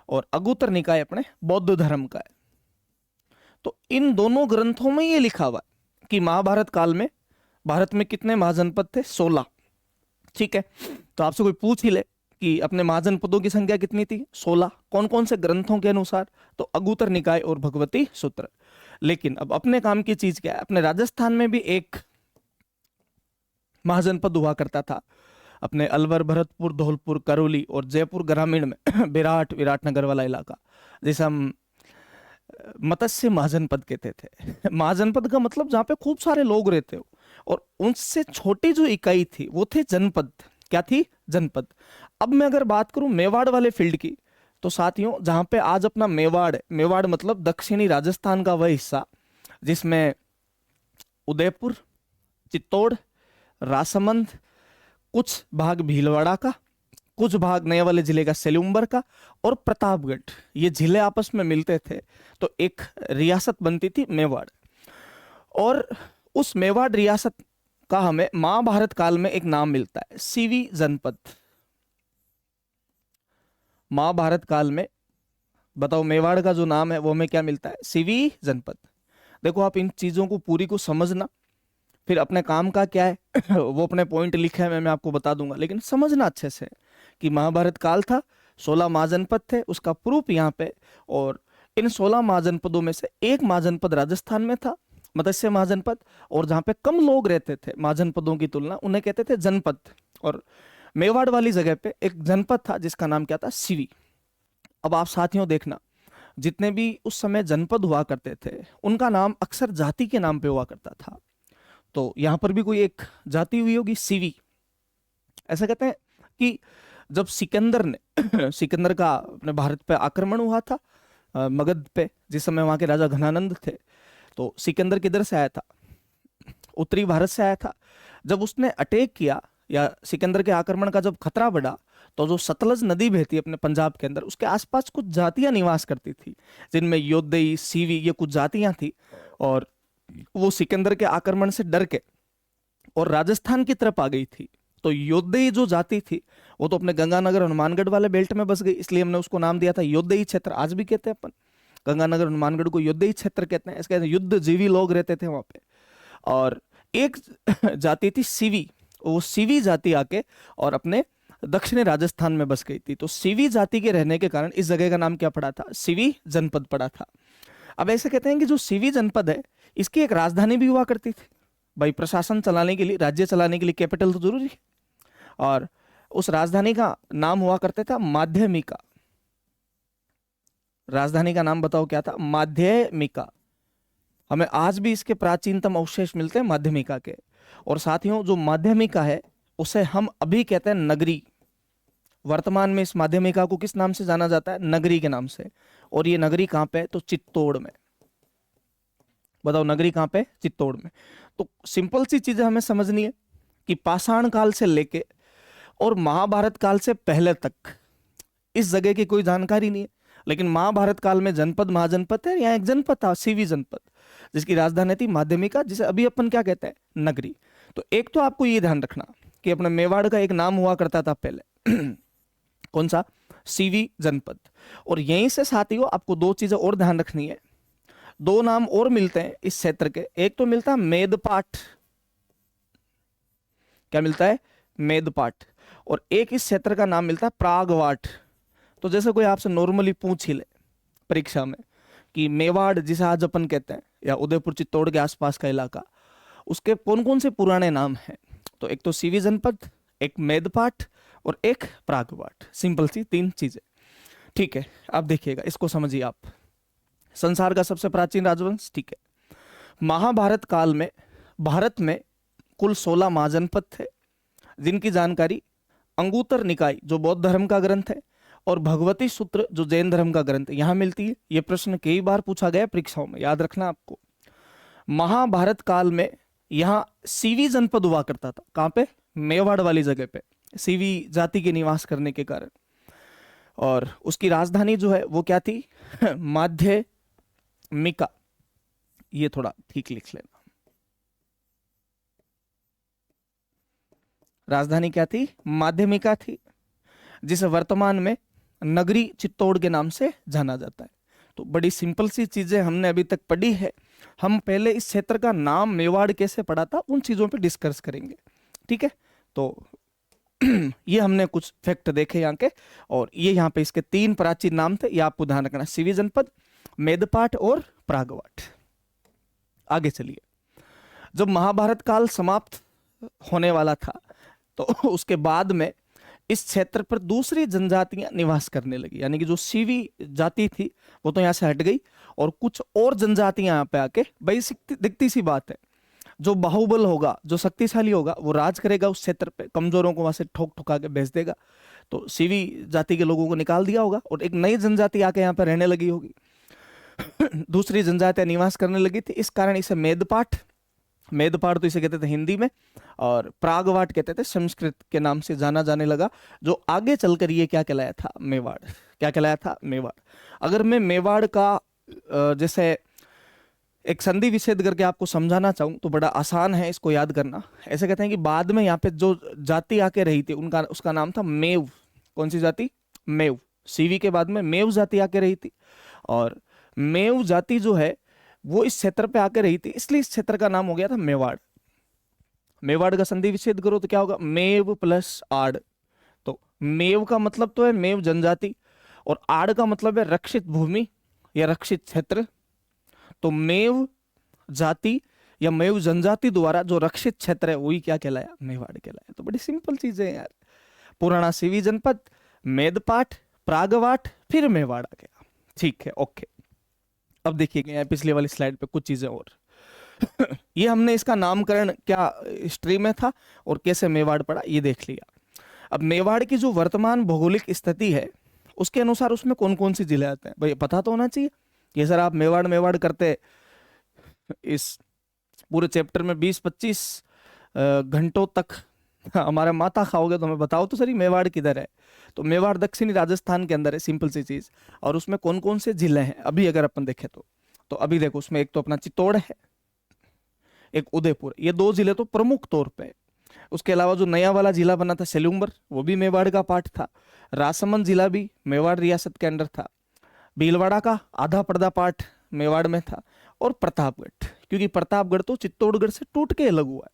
और अगुत्तर निकाय अपने बौद्ध धर्म का है। तो इन दोनों ग्रंथों में ये लिखा हुआ है कि महाभारत काल में भारत में कितने महाजनपद थे? 16। ठीक है, तो आपसे कोई पूछ ही ले कि अपने महाजनपदों की संख्या कितनी थी? 16। कौन कौन से ग्रंथों के अनुसार? तो अगुत्तर निकाय और भगवती सूत्र। लेकिन अब अपने काम की चीज क्या है? अपने राजस्थान में भी एक महाजनपद हुआ करता था, अपने अलवर, भरतपुर, धौलपुर, करौली और जयपुर ग्रामीण में विराटनगर वाला इलाका। जैसे हम मत्स्य महाजनपद कहते थे। महाजनपद का मतलब जहाँ पे खूब सारे लोग रहते हो, और उनसे छोटी जो इकाई थी वो थे जनपद। क्या थी? जनपद। अब मैं अगर बात करूं मेवाड़ वाले फील्ड की, तो साथियों जहां पे आज अपना मेवाड़ है, मेवाड़ मतलब दक्षिणी राजस्थान का वह हिस्सा जिसमें उदयपुर, चित्तौड़, राजसमंद, कुछ भाग भीलवाड़ा का, कुछ भाग नए वाले जिले का सेलुम्बर का, और प्रतापगढ़, ये जिले आपस में मिलते थे तो एक रियासत बनती थी मेवाड़। और उस मेवाड़ रियासत का हमें महाभारत काल में एक नाम मिलता है, सीवी जनपद। महाभारत काल में बताओ मेवाड़ का जो नाम है वो हमें क्या मिलता है? सीवी जनपद। देखो आप इन चीजों को पूरी को समझना, फिर अपने काम का क्या है वो अपने पॉइंट लिखे हैं, मैं आपको बता दूंगा, लेकिन समझना अच्छे से कि महाभारत काल था, 16 महाजनपद थे, उसका प्रूफ यहाँ पे। और इन 16 महाजनपदों में से एक महाजनपद राजस्थान में था, मत्स्य महाजनपद, और जहाँ पे कम लोग रहते थे महाजनपदों की तुलना, उन्हें कहते थे जनपद। और मेवाड़ वाली जगह पे एक जनपद था जिसका नाम क्या था? सीवी। अब आप साथियों देखना, जितने भी उस समय जनपद हुआ करते थे उनका नाम अक्सर जाति के नाम पे हुआ करता था। तो यहां पर भी कोई एक जाति हुई होगी, सीवी। ऐसा कहते हैं कि जब सिकंदर ने सिकंदर का अपने भारत पे आक्रमण हुआ था, मगध पे, जिस समय वहां के राजा घनानंद थे, तो सिकंदर किधर से आया था? उत्तरी भारत से आया था। जब उसने अटैक किया, या सिकंदर के आक्रमण का जब खतरा बढ़ा, तो जो सतलज नदी बहती है अपने पंजाब के अंदर, उसके आसपास कुछ जातियां निवास करती थी, जिनमें योद्धई, सीवी, ये कुछ जातियां थी। और वो सिकंदर के आक्रमण से डर के और राजस्थान की तरफ आ गई थी। तो योद्धई जो जाति थी वो तो अपने गंगानगर हनुमानगढ़ वाले बेल्ट में बस गई, इसलिए हमने उसको नाम दिया था योद्धई क्षेत्र। आज भी कहते हैं अपन गंगानगर हनुमानगढ़ को योद्धई क्षेत्र कहते हैं। इसके युद्ध जीवी लोग रहते थे वहां पे। और एक जाति थी सीवी, वो सीवी जाति आके और अपने दक्षिणी राजस्थान में बस गई थी। तो सीवी जाति के रहने के कारण इस जगह का नाम क्या पड़ा था? सीवी जनपद पड़ा था। अब ऐसे कहते हैं कि जो सीवी जनपद है, इसकी एक राजधानी भी हुआ करती थी। भाई प्रशासन चलाने के लिए, राज्य चलाने के लिए कैपिटल तो जरूरी है, और उस राजधानी का नाम हुआ करता था माध्यमिका। राजधानी का नाम बताओ क्या था? माध्यमिका। हमें आज भी इसके प्राचीनतम अवशेष मिलते हैं माध्यमिका के। और साथियों जो माध्यमिका है उसे हम अभी कहते हैं नगरी। वर्तमान में इस माध्यमिका को किस नाम से जाना जाता है? नगरी के नाम से। और ये नगरी कहां पे? तो चित्तौड़ में। बताओ नगरी कहां पे? चित्तौड़ में। तो सिंपल सी चीजें हमें समझनी है कि पाषाण काल से लेके और महाभारत काल से पहले तक इस जगह की कोई जानकारी नहीं है, लेकिन महाभारत काल में जनपद महाजनपद है। यहाँ एक जनपद था सीवी जनपद, जिसकी राजधानी थी माध्यमिका, जिसे अभी अपन क्या कहते हैं? नगरी। तो एक तो आपको ये ध्यान रखना कि अपने मेवाड़ का एक नाम हुआ करता था पहले कौन सा? सीवी जनपद। और यहीं से साथियों आपको दो चीजें और ध्यान रखनी है। दो नाम और मिलते हैं इस क्षेत्र के। एक तो मिलता है मेदपाट। क्या मिलता है? मेदपाट। और एक इस क्षेत्र का नाम मिलता है प्रागवाट। तो जैसे कोई आपसे नॉर्मली पूछ ही ले परीक्षा में कि मेवाड़ जिसे आज अपन कहते हैं, या उदयपुर चित्तौड़ के आसपास का इलाका, उसके कौन कौन से पुराने नाम हैं? तो एक तो सीवी जनपद, एक मेदपाट, और एक प्रागवाट। सिंपल सी तीन चीजें। ठीक है, अब देखिएगा, इसको समझिए आप। संसार का सबसे प्राचीन राजवंश, ठीक है। महाभारत काल में भारत में कुल 16 महाजनपद थे, जिनकी जानकारी अंगुत्तर निकाय जो बौद्ध धर्म का ग्रंथ है और भगवती सूत्र जो जैन धर्म का ग्रंथ है यहां मिलती है। यह प्रश्न कई बार पूछा गया परीक्षाओं में, याद रखना आपको। महाभारत काल में यहां सीवी जनपद हुआ करता था। कहां पे? मेवाड़ वाली जगह पे, सीवी जाति के निवास करने के कारण। और उसकी राजधानी जो है वो क्या थी? माध्यमिका। ये थोड़ा ठीक लिख लेना। राजधानी क्या थी? माध्यमिका थी, जिसे वर्तमान में नगरी चित्तौड़ के नाम से जाना जाता है। तो बड़ी सिंपल सी चीजें हमने अभी तक पढ़ी है। हम पहले इस क्षेत्र का नाम मेवाड़ कैसे पड़ा था उन चीजों पे डिस्कस करेंगे, ठीक है। तो ये हमने कुछ फैक्ट देखे यहाँ के, और ये यहाँ पे इसके 3 प्राचीन नाम थे, ये आपको ध्यान रखना, सीवी जनपद, मेदपाट और प्रागवाट। आगे चलिए। जब महाभारत काल समाप्त होने वाला था तो उसके बाद में इस क्षेत्र पर दूसरी जनजातियां निवास करने लगी, यानी कि जो सीवी जाति थी वो तो यहाँ से हट गई और कुछ और जनजातियां यहाँ पे आके, भाई दिखती सी बात है, जो बाहुबल होगा, जो शक्तिशाली होगा, वो राज करेगा उस क्षेत्र पे, कमजोरों को वहां से ठोक ठुका के भेज देगा। तो सीवी जाति के लोगों को निकाल दिया होगा और एक नई जनजाति आके यहाँ पे रहने लगी होगी। दूसरी जनजातियां निवास करने लगी थी, इस कारण इसे मेदपाट, मेदपाट तो इसे कहते थे हिंदी में, और प्रागवाट कहते थे संस्कृत के नाम से जाना जाने लगा, जो आगे चलकर ये क्या कहलाया था, मेवाड़। क्या कहलाया था, मेवाड़। अगर मैं मेवाड़ का जैसे एक संधि विच्छेद करके आपको समझाना चाहूं तो बड़ा आसान है इसको याद करना। ऐसे कहते हैं कि बाद में यहाँ पे जो जाति आके रही थी उनका, उसका नाम था मेव। कौन सी जाति, मेव। सीवी के बाद में मेव जाति आके रही थी, और मेव जाति जो है वो इस क्षेत्र पे आके रही थी, इसलिए इस क्षेत्र का नाम हो गया था मेवाड़। मेवाड़ का संधि विच्छेद करो तो क्या होगा, मेव प्लस आड़। तो मेव का मतलब तो है मेव जनजाति, और आड़ का मतलब है रक्षित भूमि या रक्षित क्षेत्र। तो मेव जाति या मेव जनजाति द्वारा जो रक्षित क्षेत्र है वही क्या कहलाया, मेवाड़ कहलाया। तो बड़ी सिंपल चीजें यार। पुराना सीवी जनपद, मेदपाट, प्रागवाट, फिर मेवाड़ आ गया। ठीक है, ओके। अब देखिए पिछली वाली स्लाइड पे कुछ चीजें और। ये हमने इसका नामकरण क्या हिस्ट्री में था और कैसे मेवाड़ पड़ा ये देख लिया। अब मेवाड़ की जो वर्तमान भौगोलिक स्थिति है उसके अनुसार उसमें कौन कौन सी जिले आते हैं, भाई पता तो होना चाहिए। ये सर आप मेवाड़ मेवाड़ करते इस पूरे चैप्टर में 20-25 घंटों तक हमारा माथा खाओगे, तो हमें बताओ तो सर मेवाड़ किधर है। तो मेवाड़ दक्षिणी राजस्थान के अंदर है, सिंपल सी चीज। और उसमें कौन कौन से जिले हैं अभी अगर अपन देखें तो अभी देखो उसमें एक तो अपना चित्तौड़ है, एक उदयपुर, ये दो जिले तो प्रमुख तौर पे। उसके अलावा जो नया वाला जिला बना था सेलुम्बर, वो भी मेवाड़ का पार्ट था। राजसमंद जिला भी मेवाड़ रियासत के अंदर था। भीलवाड़ा का आधा पर्दा पार्ट मेवाड़ में था। और प्रतापगढ़, क्योंकि प्रतापगढ़ तो चित्तौड़गढ़ से टूट के अलग हुआ है।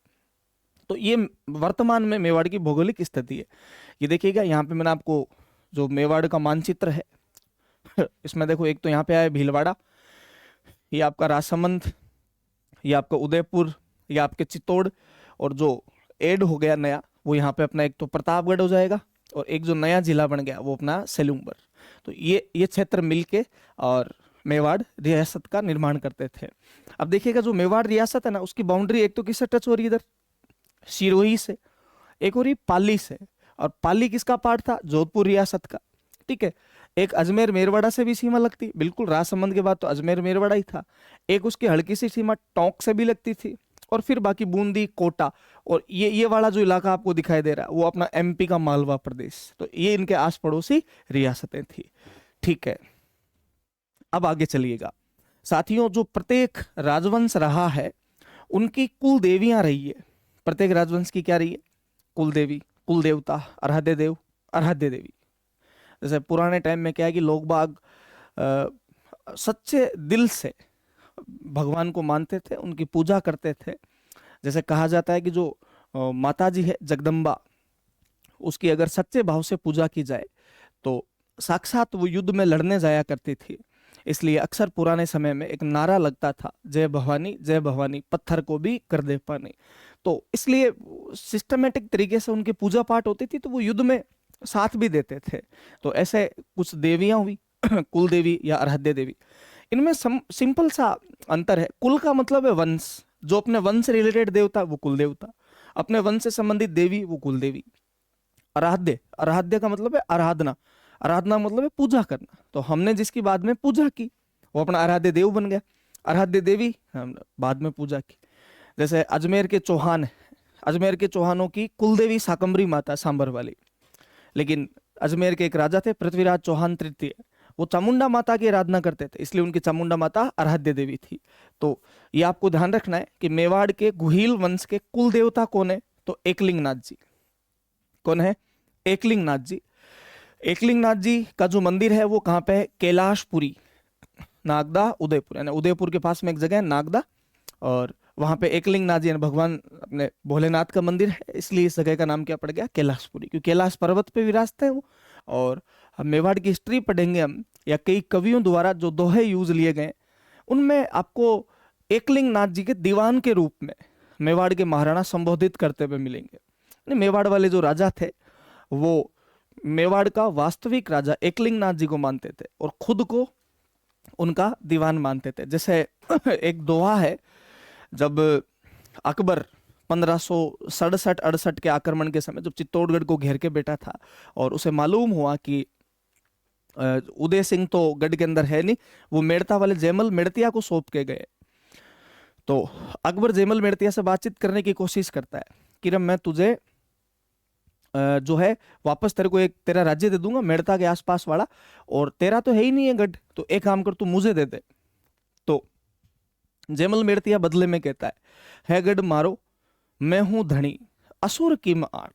तो ये वर्तमान में मेवाड़ की भौगोलिक स्थिति है। ये देखिएगा यहाँ पे मैंने आपको जो मेवाड़ का मानचित्र है इसमें देखो, एक तो यहाँ पे आया भीलवाड़ा, ये आपका राजसमंद, ये आपका उदयपुर, ये आपके चित्तौड़, और जो ऐड हो गया नया वो यहाँ पे अपना एक तो प्रतापगढ़ हो जाएगा, और एक जो नया जिला बन गया वो अपना सेलुम्बर। तो ये क्षेत्र मिलके और मेवाड़ रियासत का निर्माण करते थे। अब देखिएगा जो मेवाड़ रियासत है ना, उसकी बाउंड्री एक तो किससे टच हो रही है, इधर सिरोही से, एक हो रही पाली से। और पाली किसका पार्ट था, जोधपुर रियासत का। ठीक है, एक अजमेर मेरवाड़ा से भी सीमा लगती, बिल्कुल राजसमंद के बाद तो अजमेर मेरवाड़ा ही था। एक उसकी हल्की सी सीमा टोंक से भी लगती थी, और फिर बाकी बूंदी, कोटा, और ये वाला जो इलाका आपको दिखाई दे रहा है वो अपना एमपी का मालवा प्रदेश। तो ये इनके आस पड़ोसी रियासतें थी। ठीक है, अब आगे चलिएगा साथियों। जो प्रत्येक राजवंश रहा है उनकी कुल देवियां रही है। प्रत्येक राजवंश की क्या रही है, कुल देवी, कुल देवता, आराध्य देव, आराध्य देवी। जैसे पुराने टाइम में क्या है कि लोग बाग सच्चे दिल से भगवान को मानते थे, उनकी पूजा करते थे। जैसे कहा जाता है कि जो माता जी है जगदम्बा, उसकी अगर सच्चे भाव से पूजा की जाए तो साक्षात वो युद्ध में लड़ने जाया करती थी। इसलिए अक्सर पुराने समय में एक नारा लगता था, जय भवानी, पत्थर को भी कर दे पानी। तो इसलिए सिस्टमेटिक तरीके से उनकी पूजा पाठ होती थी, तो वो युद्ध में साथ भी देते थे। तो ऐसे कुछ देवियां हुई कुल देवी या आराध्य देवी। इनमें सिंपल सा अंतर है। कुल का मतलब है वंश, जो अपने वंश से रिलेटेड देवता वो कुल देवता, अपने वंश से संबंधित देवी वो कुल देवी। आराध्य, आराध्य का मतलब है आराधना, आराधना मतलब है पूजा करना। तो हमने जिसकी बाद में पूजा की वो अपना आराध्य देव बन गया। आराध्य देवी हमने बाद में पूजा की। जैसे अजमेर के चौहान है, अजमेर के चौहानों की कुलदेवी शाकंभरी माता सांबर वाली। लेकिन अजमेर के एक राजा थे पृथ्वीराज चौहान तृतीय, वो चामुंडा माता की आराधना करते थे, इसलिए उनकी चामुंडा माता आराध्य देवी थी। तो ये आपको ध्यान रखना है कि मेवाड़ के गुहिल वंश के कुल देवता कौन है, तो एकलिंगनाथ जी। कौन है, एकलिंगनाथ जी। एकलिंगनाथ जी का जो मंदिर है वो कहाँ पे है, कैलाशपुरी, नागदा, उदयपुर, यानी उदयपुर के पास में एक जगह है नागदा, और वहां पे एकलिंगनाथ जी भगवान अपने भोलेनाथ का मंदिर है। इसलिए इस जगह का नाम क्या पड़ गया, कैलाशपुरी, क्योंकि कैलाश पर्वत पे विराजते हैं वो। और हम मेवाड़ की हिस्ट्री पढ़ेंगे हम, या कई कवियों द्वारा जो दोहे यूज लिए गए उनमें आपको एकलिंगनाथ जी के दीवान के रूप में मेवाड़ के महाराणा संबोधित करते हुए मिलेंगे। मेवाड़ वाले जो राजा थे वो मेवाड़ का वास्तविक राजा एकलिंग नाथ जी को मानते थे और खुद को उनका दीवान मानते थे। जैसे एक दोहा है, जब अकबर 1567-68 के आक्रमण के समय जब चित्तौड़गढ़ को घेर के बैठा था और उसे मालूम हुआ कि उदय सिंह तो गढ़ के अंदर है नहीं, वो मेड़ता वाले जयमल मेड़तिया को सौंप के गए। तो अकबर जयमल मेड़तिया से बातचीत करने की कोशिश करता है कि रब मैं तुझे जो है वापस तेरे को एक तेरा राज्य दे दूंगा मेड़ता के आसपास वाला, और तेरा तो है ही नहीं है गढ़, तो एक काम कर तू मुझे दे दे। तो जयमल मेड़तिया बदले में कहता है गढ़ मारो मैं हूं धनी असुर की आड़।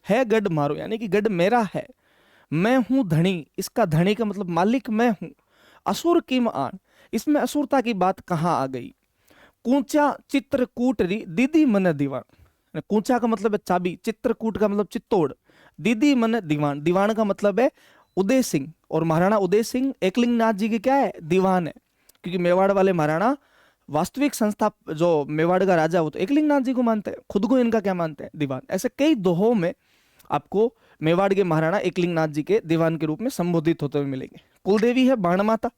है गढ़ मारो यानी कि गढ़ मेरा है, मैं हूं धनी, इसका धनी का मतलब मालिक मैं हूं। असुर की आड़, इसमें असुरता की बात कहां आ गई। कूचा चित्रकूट री दीदी मन दीवान। कूचा का मतलब है चाबी, चित्रकूट का मतलब चित्तौड़, दीदी मन दीवान, दीवान का मतलब है उदय सिंह, और महाराणा उदय सिंह एकलिंग नाथ जी के क्या है, दीवान है। क्योंकि मेवाड़ वाले महाराणा वास्तविक संस्था जो मेवाड़ का राजा वो तो एकलिंग नाथ जी को मानते हैं, खुद को इनका क्या मानते हैं, दीवान। ऐसे कई दोहों में आपको मेवाड़ के महाराणा एकलिंग नाथ जी के दीवान के रूप में संबोधित होते हुए मिलेंगे। कुलदेवी है बाण माता,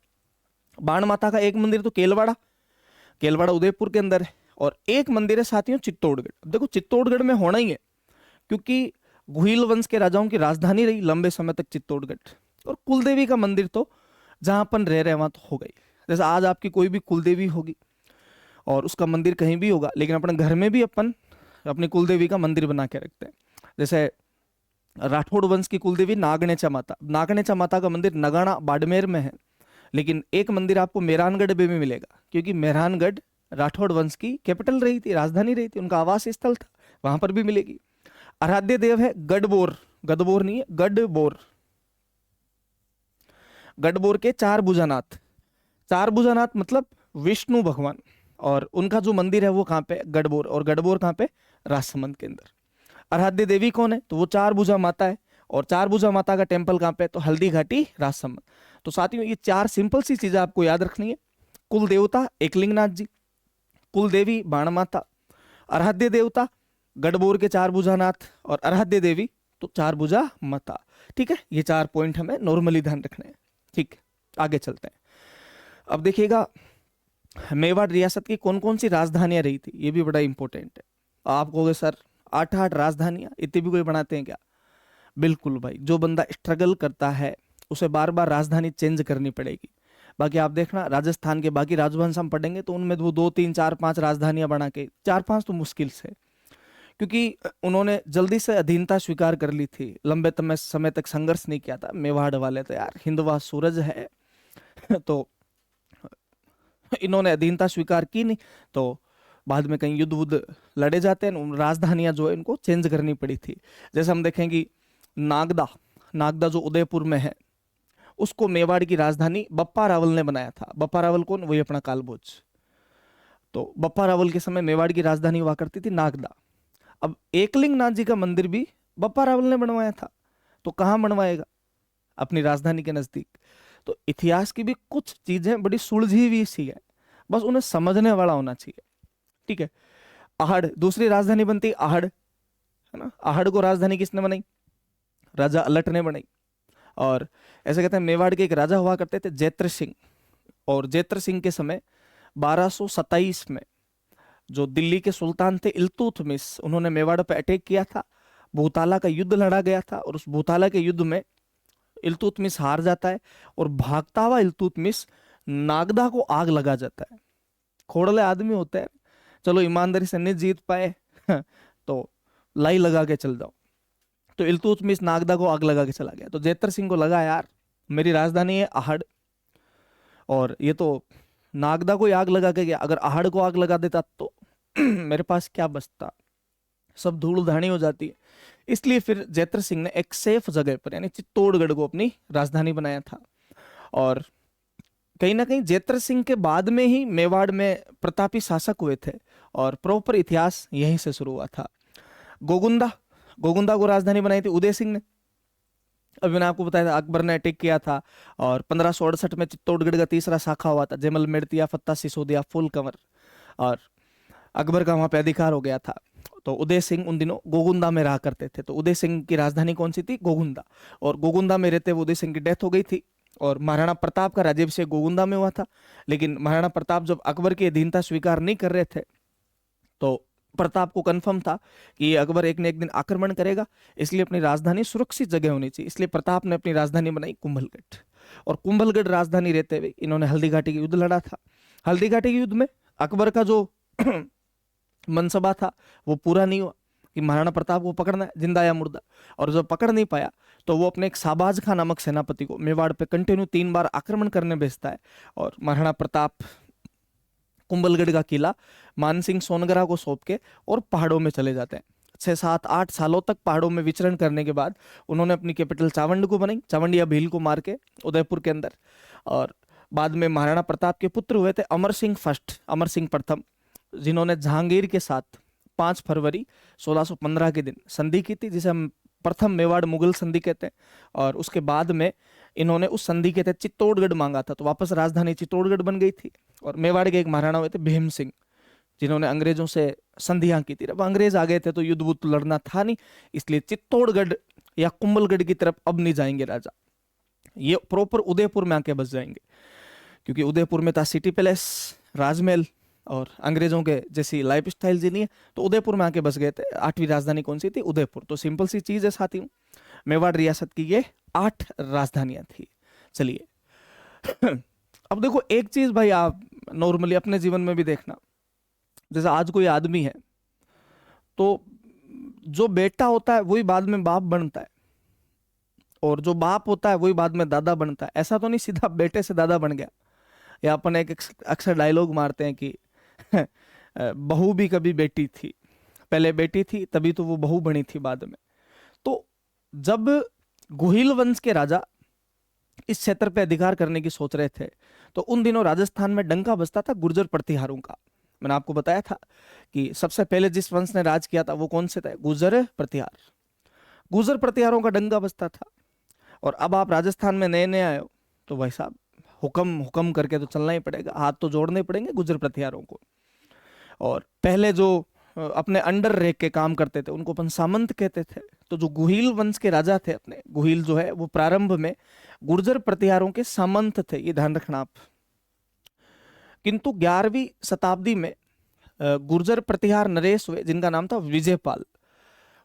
बाण माता का एक मंदिर तो केलवाड़ा, केलवाड़ा उदयपुर के अंदर है, और एक मंदिर है साथियों चित्तौड़गढ़। अब देखो चित्तौड़गढ़ में होना ही है क्योंकि गुहिल वंश के राजाओं की राजधानी रही लंबे समय तक चित्तौड़गढ़, और कुलदेवी का मंदिर तो जहां अपन रह रहे वहां तो हो गई। जैसे आज आपकी कोई भी कुलदेवी होगी और उसका मंदिर कहीं भी होगा, लेकिन अपने घर में भी अपन अपनी कुलदेवी का मंदिर बना के रखते हैं। जैसे राठौड़ वंश की कुलदेवी नागणेचा माता, नागणेचा माता का मंदिर नगाना बाड़मेर में है, लेकिन एक मंदिर आपको मेहरानगढ़ में भी मिलेगा, क्योंकि मेहरानगढ़ राठौड़ वंश की कैपिटल रही थी, राजधानी रही थी, उनका आवास स्थल था, वहां पर भी मिलेगी। आराध्य देव है गढ़बोर, गढ़बोर नहीं है गढ़बोर, गढ़बोर के चार भुजानाथ, चार भुजानाथ मतलब विष्णु भगवान, और उनका जो मंदिर है वो कहाँ पे, गढ़बोर, और गढ़बोर कहाँ पे, राजसमंद के अंदर। आराध्य देवी कौन है, तो वो चार भुजा माता है, और चार भुजा माता का टेम्पल कहाँ पे, तो हल्दी घाटी राजसमंद। तो साथियों ये चार सिंपल सी चीजें आपको याद रखनी है। कुल देवता एकलिंग नाथ जी, कुल देवी बाण माता, आराध्य देवता गढ़बोर के चार भुजा नाथ, और आराध्य देवी तो चार भुजा माता। ठीक है, ये चार पॉइंट हमें नॉर्मली ध्यान रखने हैं। ठीक, आगे चलते हैं। अब देखिएगा मेवाड़ रियासत की कौन कौन सी राजधानियां रही थी, ये भी बड़ा इंपॉर्टेंट है। आप कहोगे सर 8-8 राजधानियां, इतनी भी कोई बनाते हैं क्या? बिल्कुल भाई, जो बंदा स्ट्रगल करता है उसे बार बार राजधानी चेंज करनी पड़ेगी। बाकी आप देखना राजस्थान के बाकी राजवंश हम पढ़ेंगे तो उनमें वो 2-3-4-5 राजधानियां बना के, 4-5 तो मुश्किल से, क्योंकि उन्होंने जल्दी से अधीनता स्वीकार कर ली थी, लंबे समय तक संघर्ष नहीं किया था। मेवाड़ वाले तो यार हिंदवा सूरज है तो इन्होंने अधीनता स्वीकार की नहीं, तो बाद में कहीं युद्ध वुद्ध लड़े जाते हैं, राजधानियां जो है इनको चेंज करनी पड़ी थी। जैसे हम देखेंगे नागदा, नागदा जो उदयपुर में है उसको मेवाड़ की राजधानी बप्पा रावल ने बनाया था। बप्पा रावल कौन, वही अपना कालभोज। तो बप्पा रावल के समय मेवाड़ की राजधानी हुआ करती थी नागदा। अब एकलिंग नाथ जी का मंदिर भी बप्पा रावल ने बनवाया था, तो कहाँ बनवाएगा, अपनी राजधानी के नजदीक। तो इतिहास की भी कुछ चीजें बड़ी सुलझी हुई सी है, बस उन्हें समझने वाला होना चाहिए। ठीक है, आहड़ दूसरी राजधानी बनती है, आहड़ है ना। आहड़ को राजधानी किसने बनाई, राजा अलट ने बनाई। और ऐसे कहते हैं मेवाड़ के एक राजा हुआ करते थे जैत्र सिंह, और जैत्र सिंह के समय 1227 में जो दिल्ली के सुल्तान थे इल्तुतमिश, उन्होंने मेवाड़ पर अटैक किया था, भूताला का युद्ध लड़ा गया था, और उस भूताला के युद्ध में इल्तुतमिश हार जाता है, और भागता हुआ इल्तुतमिश नागदा को आग लगा जाता है। खोड़ले आदमी होते हैं, चलो ईमानदारी से नहीं जीत पाए तो लाई लगा के चल जाओ। तो इल्तुतमिश नागदा को आग लगा के चला गया। तो जैत्र सिंह को लगा यार मेरी राजधानी है आहड़, और ये तो नागदा को आग लगा के गया, अगर आहड़ को आग लगा देता तो मेरे पास क्या बचता, सब धूल धानी हो जाती है। इसलिए फिर जैत्र सिंह ने एक सेफ जगह पर यानी चित्तौड़गढ़ को अपनी राजधानी बनाया था। और कहीं ना कहीं जैत्र सिंह के बाद में ही मेवाड़ में प्रतापी शासक हुए थे, और प्रॉपर इतिहास यहीं से शुरू हुआ था। गोगुंदा, गोगुंदा को राजधानी बनाई थी उदय सिंह ने। अभी मैंने आपको बताया था अकबर ने अटैक किया था, और 1568 में चित्तौड़गढ़ का तीसरा शाखा हुआ था, जयमल मेड़तिया, फत्ता सिसोदिया, फूल कंवर, और अकबर का वहां पे अधिकार हो गया था। तो उदय सिंह उन दिनों गोगुंदा में रहा करते थे। तो उदय सिंह की राजधानी कौन सी थी? गोगुंदा। और गोगुंदा में रहते हुए उदय सिंह की डेथ हो गई थी और महाराणा प्रताप का राज्याभिषेक गोगुंदा में हुआ था। लेकिन महाराणा प्रताप जब अकबर की अधीनता स्वीकार नहीं कर रहे थे तो प्रताप को कंफर्म था कि अकबर एक न एक दिन आक्रमण करेगा, इसलिए अपनी राजधानी सुरक्षित जगह होनी चाहिए। इसलिए प्रताप ने अपनी राजधानी बनाई कुंभलगढ़। और कुंभलगढ़ राजधानी रहते हुए इन्होंने हल्दी घाटी का युद्ध लड़ा था। हल्दी घाटी के युद्ध में अकबर का जो मनसबा था वो पूरा नहीं हुआ कि महाराणा प्रताप को पकड़ना है जिंदा या मुर्दा। और जब पकड़ नहीं पाया तो वो अपने एक साबाज खां नामक सेनापति को मेवाड़ पे कंटिन्यू 3 बार आक्रमण करने भेजता है। और महाराणा प्रताप कुंभलगढ़ का किला मानसिंह सोनगरा को सौंप के और पहाड़ों में चले जाते हैं। 6, 7, 8 सालों तक पहाड़ों में विचरण करने के बाद उन्होंने अपनी कैपिटल चावंड को बनाई, चावंडिया भील को मार के उदयपुर के अंदर। और बाद में महाराणा प्रताप के पुत्र हुए थे अमर सिंह फर्स्ट, अमर सिंह प्रथम, जिन्होंने जहांगीर के साथ 5 फरवरी 1615 के दिन संधि की थी, जिसे हम प्रथम मेवाड़ मुगल संधि कहते हैं। और उसके बाद में इन्होंने उस संधि के तहत चित्तौड़गढ़ मांगा था, तो वापस राजधानी चित्तौड़गढ़ बन गई थी। और मेवाड़ के एक महाराणा हुए थे भीम सिंह, जिन्होंने अंग्रेजों से संधियां की थी। अब अंग्रेज आ गए थे तो युद्ध बुद्ध तो लड़ना था नहीं, इसलिए चित्तौड़गढ़ या कुंभलगढ़ की तरफ अब नहीं जाएंगे राजा, ये प्रॉपर उदयपुर में आके बस जाएंगे। क्योंकि उदयपुर में था सिटी पैलेस, राजमहल, और अंग्रेजों के जैसी लाइफ स्टाइल जी नहीं है, तो उदयपुर में आके बस गए थे। 8वीं राजधानी कौन सी थी? उदयपुर। तो सिंपल सी चीज है साथियों, मेवाड़ रियासत की ये 8 राजधानियां थी। चलिए अब देखो एक चीज भाई, आप नॉर्मली अपने जीवन में भी देखना, जैसे आज कोई आदमी है तो जो बेटा होता है वही बाद में बाप बनता है, और जो बाप होता है वही बाद में दादा बनता है। ऐसा तो नहीं सीधा बेटे से दादा बन गया। या अपन एक अक्सर डायलॉग मारते हैं कि बहू भी कभी बेटी थी, पहले बेटी थी तभी तो वो बहू बनी थी बाद में। तो जब गुहिल वंश के राजा इस क्षेत्र पे अधिकार करने की सोच रहे थे तो उन दिनों राजस्थान में डंका बजता था गुर्जर प्रतिहारों का। मैंने आपको बताया था कि सबसे पहले जिस वंश ने राज किया था वो कौन से थे? गुर्जर प्रतिहार। गुर्जर प्रतिहारों का डंका बजता था। और अब आप राजस्थान में नए नए आए हो तो भाई साहब हुक्म हुक्म करके तो चलना ही पड़ेगा, हाथ तो जोड़ने पड़ेंगे गुर्जर प्रतिहारों को। और पहले जो अपने अंडर रह के काम करते थे उनको अपन सामंत कहते थे। तो जो गुहिल वंश के राजा थे, अपने गुहिल जो है वो प्रारंभ में गुर्जर प्रतिहारों के सामंत थे, ये ध्यान रखना आप। किंतु 11वीं शताब्दी में गुर्जर प्रतिहार नरेश हुए, जिनका नाम था विजयपाल।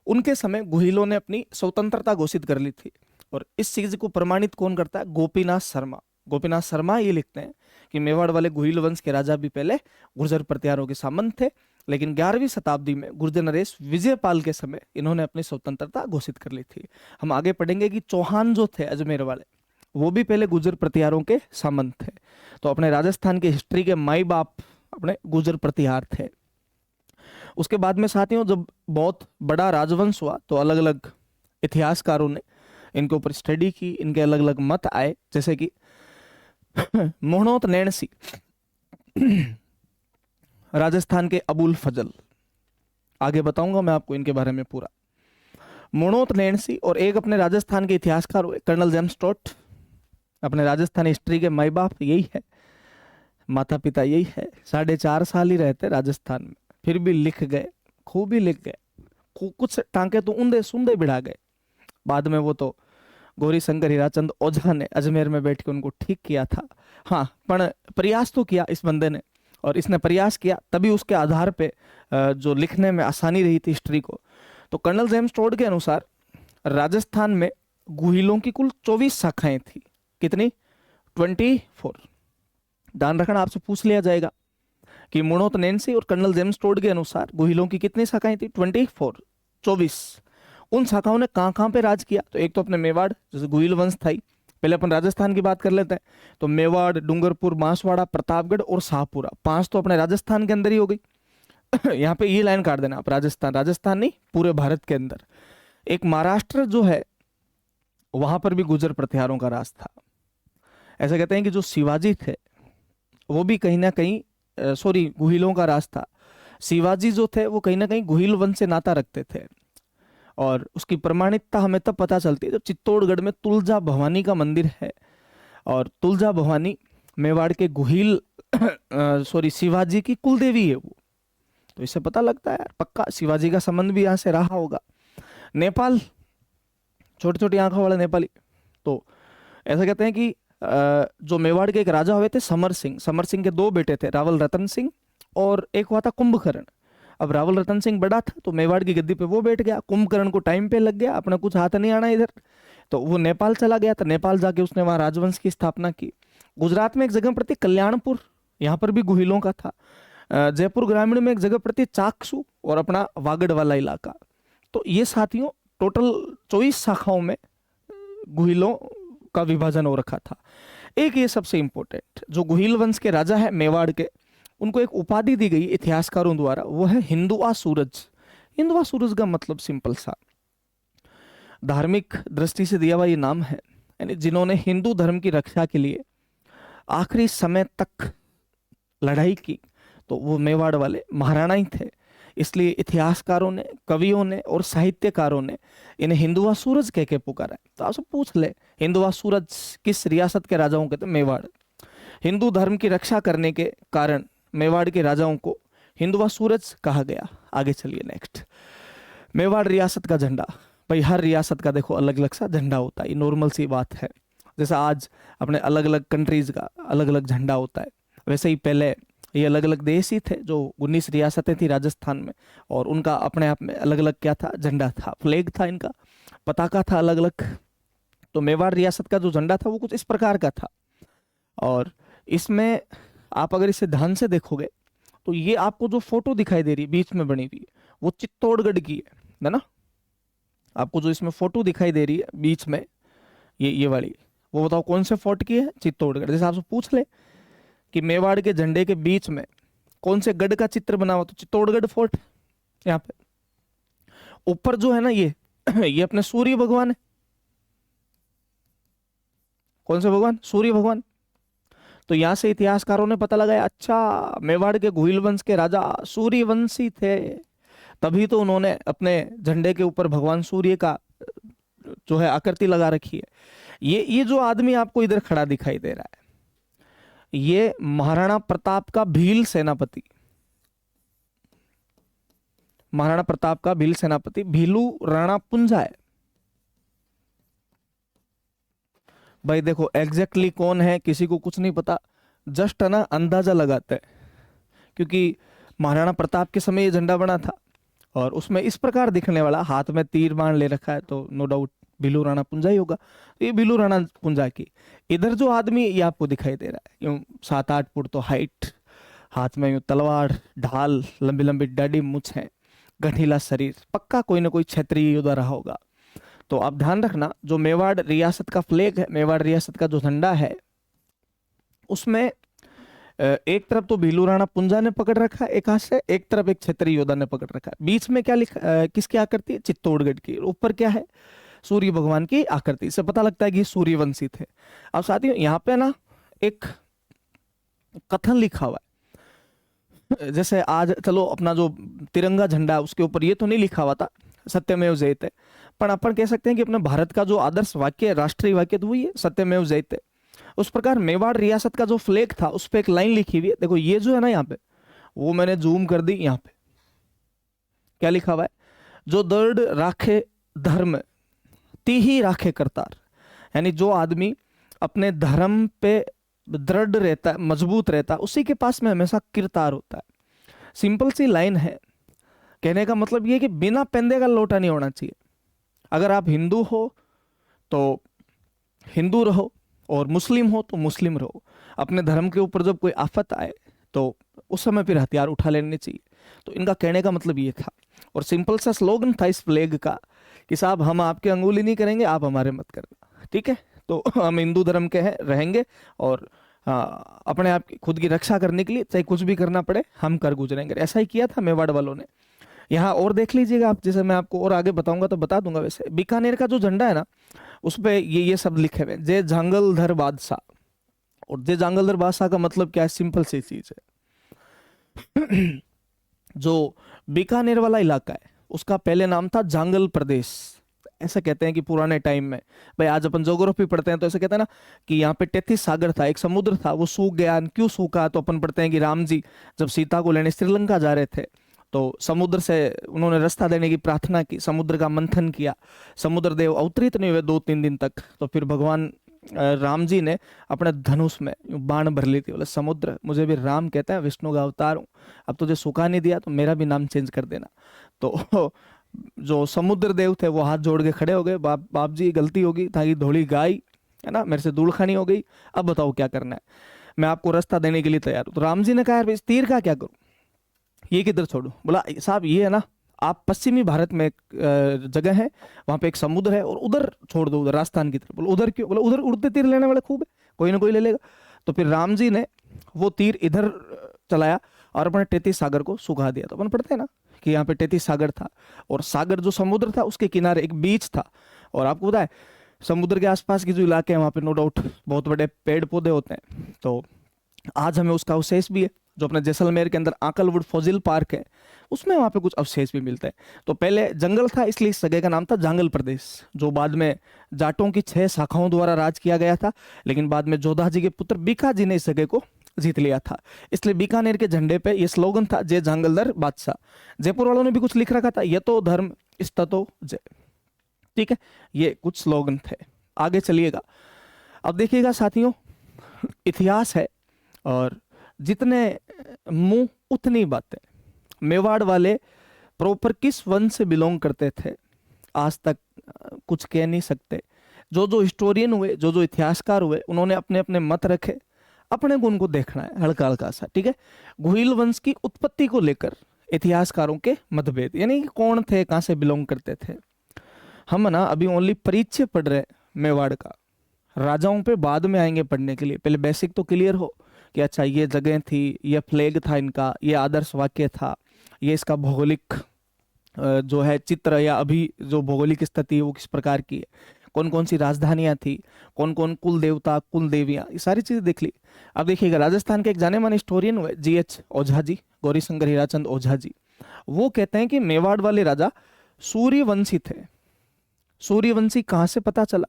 उनके समय गुहिलों ने अपनी स्वतंत्रता घोषित कर ली थी। और इस चीज को प्रमाणित कौन करता है? गोपीनाथ शर्मा। गोपीनाथ शर्मा ये लिखते हैं कि मेवाड़ वाले गुहिल वंश के राजा भी पहले गुर्जर प्रतिहारों के सामंत थे, लेकिन 11वीं शताब्दी में गुर्जर नरेश विजयपाल के समय इन्होंने अपनी स्वतंत्रता घोषित कर ली थी। हम आगे पढ़ेंगे कि चौहान जो थे अजमेर वाले, वो भी पहले गुर्जर प्रतिहारों के सामंत थे। तो अपने राजस्थान की हिस्ट्री के माई बाप अपने गुर्जर प्रतिहार थे। उसके बाद में साथियों जब बहुत बड़ा राजवंश हुआ तो अलग अलग इतिहासकारों ने इनके ऊपर स्टडी की, इनके अलग अलग मत आए। जैसे कि मोहनोत नैणसी राजस्थान के अबुल फजल, आगे बताऊंगा मैं आपको इनके बारे में पूरा। मोहनोत नैणसी और एक अपने राजस्थान के इतिहासकार हुए कर्नल जेम्स टॉट। अपने राजस्थान हिस्ट्री के माई बाप यही है, माता पिता यही है। 4.5 साल ही रहते राजस्थान में, फिर भी लिख गए, खूब ही लिख गए। कुछ टांके तो ऊंधे सुंदे बिढ़ा गए। बाद में वो तो गौरी शंकर हीराचंद ओझा ने अजमेर में बैठ के उनको ठीक किया था। हाँ, पर प्रयास तो किया इस बंदे ने, और इसने प्रयास किया तभी उसके आधार पे जो लिखने में आसानी रही थी हिस्ट्री को। तो कर्नल जेम्स टोड के अनुसार राजस्थान में गुहिलों की कुल 24 शाखाएं थी। कितनी? 24। ध्यान रखना, आपसे पूछ लिया जाएगा कि मोहनोत नैणसी और कर्नल जेम्स टोड के अनुसार गुहिलों की कितनी शाखाएं थी? 24। उन शाखाओं ने कहां पे राज किया? तो एक तो अपने मेवाड़, जैसे गुहिल वंश था ही। पहले अपन राजस्थान की बात कर लेते हैं। तो मेवाड़, डूंगरपुर, बांसवाड़ा, प्रतापगढ़ और शाहपुरा, 5 तो अपने राजस्थान के अंदर ही हो गई। यहाँ पे ये लाइन काट देना आप, राजस्थान, राजस्थान नहीं पूरे भारत के अंदर। एक महाराष्ट्र जो है वहां पर भी गुर्जर प्रतिहारों का राज था। ऐसा कहते हैं कि जो शिवाजी थे वो भी कहीं ना कहीं गुहिलों का राज था। शिवाजी जो थे वो कहीं ना कहीं गुहिल वंश से नाता रखते थे। और उसकी प्रमाणिकता हमें तब पता चलती है जब चित्तौड़गढ़ में तुलजा भवानी का मंदिर है। और तुलजा भवानी मेवाड़ के गुहिल शिवाजी की कुलदेवी है वो। तो इससे पता लगता है पक्का शिवाजी का संबंध भी यहाँ से रहा होगा। नेपाल, छोटी छोटी आंखों वाले नेपाली। तो ऐसा कहते हैं कि जो मेवाड़ के एक राजा हुए थे समर सिंह, समर सिंह के दो बेटे थे, रावल रतन सिंह और एक हुआ था कुंभकर्ण। अब रावल रतन सिंह बड़ा था तो मेवाड़ की गद्दी पे वो बैठ गया, कुंभकर्ण को टाइम पे लग गया, अपना कुछ हाथ नहीं आना इधर, तो वो नेपाल चला गया। तो नेपाल जाके उसने वहां राजवंश की स्थापना की। गुजरात में एक जगह प्रति कल्याणपुर, यहाँ पर भी गुहिलों का था। जयपुर ग्रामीण में एक जगह प्रति चाकसू और अपना वागड़ वाला इलाका। तो ये साथियों टोटल 24 शाखाओं में गुहिलों का विभाजन हो रखा था। एक ये सबसे इंपॉर्टेंट, जो गुहिल वंश के राजा है मेवाड़ के, उनको एक उपाधि दी गई इतिहासकारों द्वारा, वो है हिंदुआ सूरज। हिंदुआ सूरज का मतलब सिंपल सा, धार्मिक दृष्टि से दिया हुआ ये नाम है, यानी जिन्होंने हिंदू धर्म की रक्षा के लिए आखिरी समय तक लड़ाई की, तो वो मेवाड़ वाले महाराणा ही थे। इसलिए इतिहासकारों ने, कवियों ने और साहित्यकारों ने इन्हें हिंदुआ सूरज कह के पुकारा है। तो आपसे पूछ ले, हिंदुआ सूरज किस रियासत के राजाओं के थे? मेवाड़। हिंदू धर्म की रक्षा करने के कारण मेवाड़ के राजाओं को हिंदुआ सूरज कहा गया। आगे चलिए नेक्स्ट, मेवाड़ रियासत का झंडा। भाई हर रियासत का देखो अलग अलग सा झंडा होता है, ये नॉर्मल सी बात है। जैसा आज अपने अलग अलग कंट्रीज का अलग अलग झंडा होता है, वैसे ही पहले ये अलग अलग देश ही थे, जो 19 रियासतें थी राजस्थान में, और उनका अपने आप में अलग अलग क्या था, झंडा था, फ्लैग था, इनका पताका था अलग अलग। तो मेवाड़ रियासत का जो झंडा था वो कुछ इस प्रकार का था, और इसमें आप अगर इसे ध्यान से देखोगे तो ये आपको जो फोटो दिखाई दे रही है बीच में बनी हुई, वो चित्तौड़गढ़ की है ना। आपको जो इसमें फोटो दिखाई दे रही है बीच में, ये वाली, वो बताओ कौन से फोर्ट की है? चित्तौड़गढ़। जैसे आपसे पूछ ले कि मेवाड़ के झंडे के बीच में कौन से गढ़ का चित्र बना हुआ, तो चित्तौड़गढ़ फोर्ट। यहाँ पे ऊपर जो है ना ये अपने सूर्य भगवान है। कौन से भगवान? सूर्य भगवान। तो यहां से इतिहासकारों ने पता लगाया, अच्छा मेवाड़ के गुहिल वंश के राजा सूर्यवंशी थे, तभी तो उन्होंने अपने झंडे के ऊपर भगवान सूर्य का जो है आकृति लगा रखी है। ये जो आदमी आपको इधर खड़ा दिखाई दे रहा है, ये महाराणा प्रताप का भील सेनापति, महाराणा प्रताप का भील सेनापति भीलू राणा पुंजा है। भाई देखो एग्जैक्टली कौन है किसी को कुछ नहीं पता, जस्ट ना अंदाजा लगाते हैं, क्योंकि महाराणा प्रताप के समय ये झंडा बना था और उसमें इस प्रकार दिखने वाला, हाथ में तीर बाण ले रखा है, तो नो डाउट भीलू राणा पुंजा ही होगा। तो ये भीलू राणा पुंजा की, इधर जो आदमी ये आपको दिखाई दे रहा है, यूं 7-8 फुट तो हाइट, हाथ में यूं तलवार, ढाल, लंबी लंबी दाढ़ी, मूछ है, गठीला शरीर, पक्का कोई ना कोई क्षेत्रीय योद्धा रहा होगा। तो आप ध्यान रखना, जो मेवाड़ रियासत का फ्लैग है, मेवाड़ रियासत का जो झंडा है, उसमें एक तरफ तो भीलू राणा पुंजा ने पकड़ रखा है एक हाथ से, एक तरफ एक क्षेत्रीय योद्धा ने पकड़ रखा है। बीच में क्या लिखा, किसकी आकृति है? चित्तौड़गढ़ की। ऊपर क्या है? सूर्य भगवान की आकृति। से पता लगता है कि सूर्यवंशी थे। अब साथियों यहाँ पे ना एक कथन लिखा हुआ है, जैसे आज चलो अपना जो तिरंगा झंडा है उसके ऊपर ये तो नहीं लिखा हुआ था सत्यमेव जयते, पर अपन कह सकते हैं कि अपने भारत का जो आदर्श वाक्य, राष्ट्रीय वाक्य, तो वही है सत्यमेव जयते। उस प्रकार मेवाड़ रियासत का जो फ्लैग था उस पर एक लाइन लिखी हुई है, देखो ये जो है ना यहाँ पे, वो मैंने जूम कर दी, यहाँ पे क्या लिखा हुआ है? जो दृढ़ राखे धर्म तीही राखे करतार, यानी जो आदमी अपने धर्म पे दृढ़ रहता है, मजबूत रहता है, उसी के पास में हमेशा किरतार होता है। सिंपल सी लाइन है, कहने का मतलब ये है कि बिना पेंदे का लोटा नहीं होना चाहिए। अगर आप हिंदू हो तो हिंदू रहो, और मुस्लिम हो तो मुस्लिम रहो। अपने धर्म के ऊपर जब कोई आफत आए तो उस समय फिर हथियार उठा लेने चाहिए। तो इनका कहने का मतलब ये था, और सिंपल सा स्लोगन था इस फ्लैग का कि साहब हम आपके अंगुली नहीं करेंगे, आप हमारे मत करना, ठीक है। तो हम हिंदू धर्म के हैं, रहेंगे, और अपने आप की खुद की रक्षा करने के लिए चाहे कुछ भी करना पड़े हम कर गुजरेंगे। ऐसा ही किया था मेवाड़ वालों ने। यहाँ और देख लीजिएगा आप, जैसे मैं आपको और आगे बताऊंगा तो बता दूंगा। वैसे बीकानेर का जो झंडा है ना, उस पे ये शब्द लिखे हुए, जय जांगलधर बादशाह। और जय जांगलधर बादशाह का मतलब क्या है? सिंपल सी चीज है। जो बीकानेर वाला इलाका है उसका पहले नाम था जांगल प्रदेश। ऐसा कहते हैं कि पुराने टाइम में, भाई आज अपन ज्योग्राफी पढ़ते हैं तो ऐसे कहते हैं ना कि यहाँ पे 33 सागर था, एक समुद्र था, वो सूख गया। क्यों सूखा? तो अपन पढ़ते हैं कि राम जी जब सीता को लेने श्रीलंका जा रहे थे तो समुद्र से उन्होंने रास्ता देने की प्रार्थना की, समुद्र का मंथन किया, समुद्र देव अवतरित नहीं हुए 2-3 दिन तक। तो फिर भगवान राम जी ने अपने धनुष में यूं बाण भर ली थी, बोले समुद्र मुझे भी राम कहते हैं, विष्णु का अवतार हूँ, अब तुझे सुखा नहीं दिया तो मेरा भी नाम चेंज कर देना। तो जो समुद्र देव थे वो हाथ जोड़ के खड़े हो गए, बाप जी गलती होगी, ताकि धोली गाय है ना, मेरे से धूल खानी हो गई, अब बताओ क्या करना है, मैं आपको रास्ता देने के लिए तैयार हूँ। तो राम जी ने कहा यार इस तीर का क्या करूं, ये किधर छोड़ू। बोला साहब ये है ना, आप पश्चिमी भारत में एक जगह है, वहां पे एक समुद्र है, और उधर छोड़ दो, उधर राजस्थान की तरफ। बोला उधर क्यों, बोला उधर उड़ते तीर लेने वाले खूब है, कोई ना कोई ले लेगा। तो फिर राम जी ने वो तीर इधर चलाया और अपने 33 सागर को सुखा दिया। तो अपन पढ़ते हैं ना कि यहाँ पे 33 सागर था, और सागर जो समुद्र था उसके किनारे एक बीच था। और आपको पता है समुद्र के आसपास के जो इलाके हैं वहाँ पे नो डाउट बहुत बड़े पेड़ पौधे होते हैं। तो आज हमें उसका अवशेष भी है, जो अपने जैसलमेर के अंदर आकलवुड फॉजिल पार्क है, उसमें वहाँ पे कुछ अवशेष भी मिलते हैं। तो पहले जंगल था, इसलिए इस जगह का नाम था जांगल प्रदेश, जो बाद में जाटों की 6 शाखाओं द्वारा राज किया गया था। लेकिन बाद में जोधा जी के पुत्र बीका जी ने इस जगह को जीत लिया था, इसलिए बीकानेर के झंडे पे ये स्लोगन था, जय जांगलदर बादशाह। जयपुर वालों ने भी कुछ लिख रखा था, ये तो धर्म इस्ततो जय। ठीक है, ये कुछ स्लोगन थे। आगे चलिएगा, अब देखिएगा साथियों, इतिहास है और जितने मुंह उतनी बातें। मेवाड़ वाले प्रॉपर किस वंश से बिलोंग करते थे आज तक कुछ कह नहीं सकते। जो जो हिस्टोरियन हुए, जो जो इतिहासकार हुए, उन्होंने अपने अपने मत रखे, अपने को उनको देखना है हल्का हल्का सा। ठीक है, गुहिल वंश की उत्पत्ति को लेकर इतिहासकारों के मतभेद, यानी कि कौन थे, कहां से बिलोंग करते थे। हम ना अभी ओनली परिचय पढ़ रहे हैं मेवाड़ का, राजाओं पे बाद में आएंगे पढ़ने के लिए, पहले बेसिक तो क्लियर हो कि अच्छा ये जगह थी, ये फ्लैग था इनका, ये आदर्श वाक्य था, ये इसका भौगोलिक जो है चित्र, या अभी जो भौगोलिक स्थिति है वो किस प्रकार की है, कौन कौन सी राजधानियां थी, कौन कौन कुल देवता कुल देवियां, ये सारी चीजें देख ली। अब देखिएगा राजस्थान के एक जाने माने हिस्टोरियन हुए GH ओझा जी, गौरीशंकर हीराचंद ओझा जी, वो कहते हैं कि मेवाड़ वाले राजा सूर्यवंशी थे। सूर्यवंशी कहाँ से पता चला,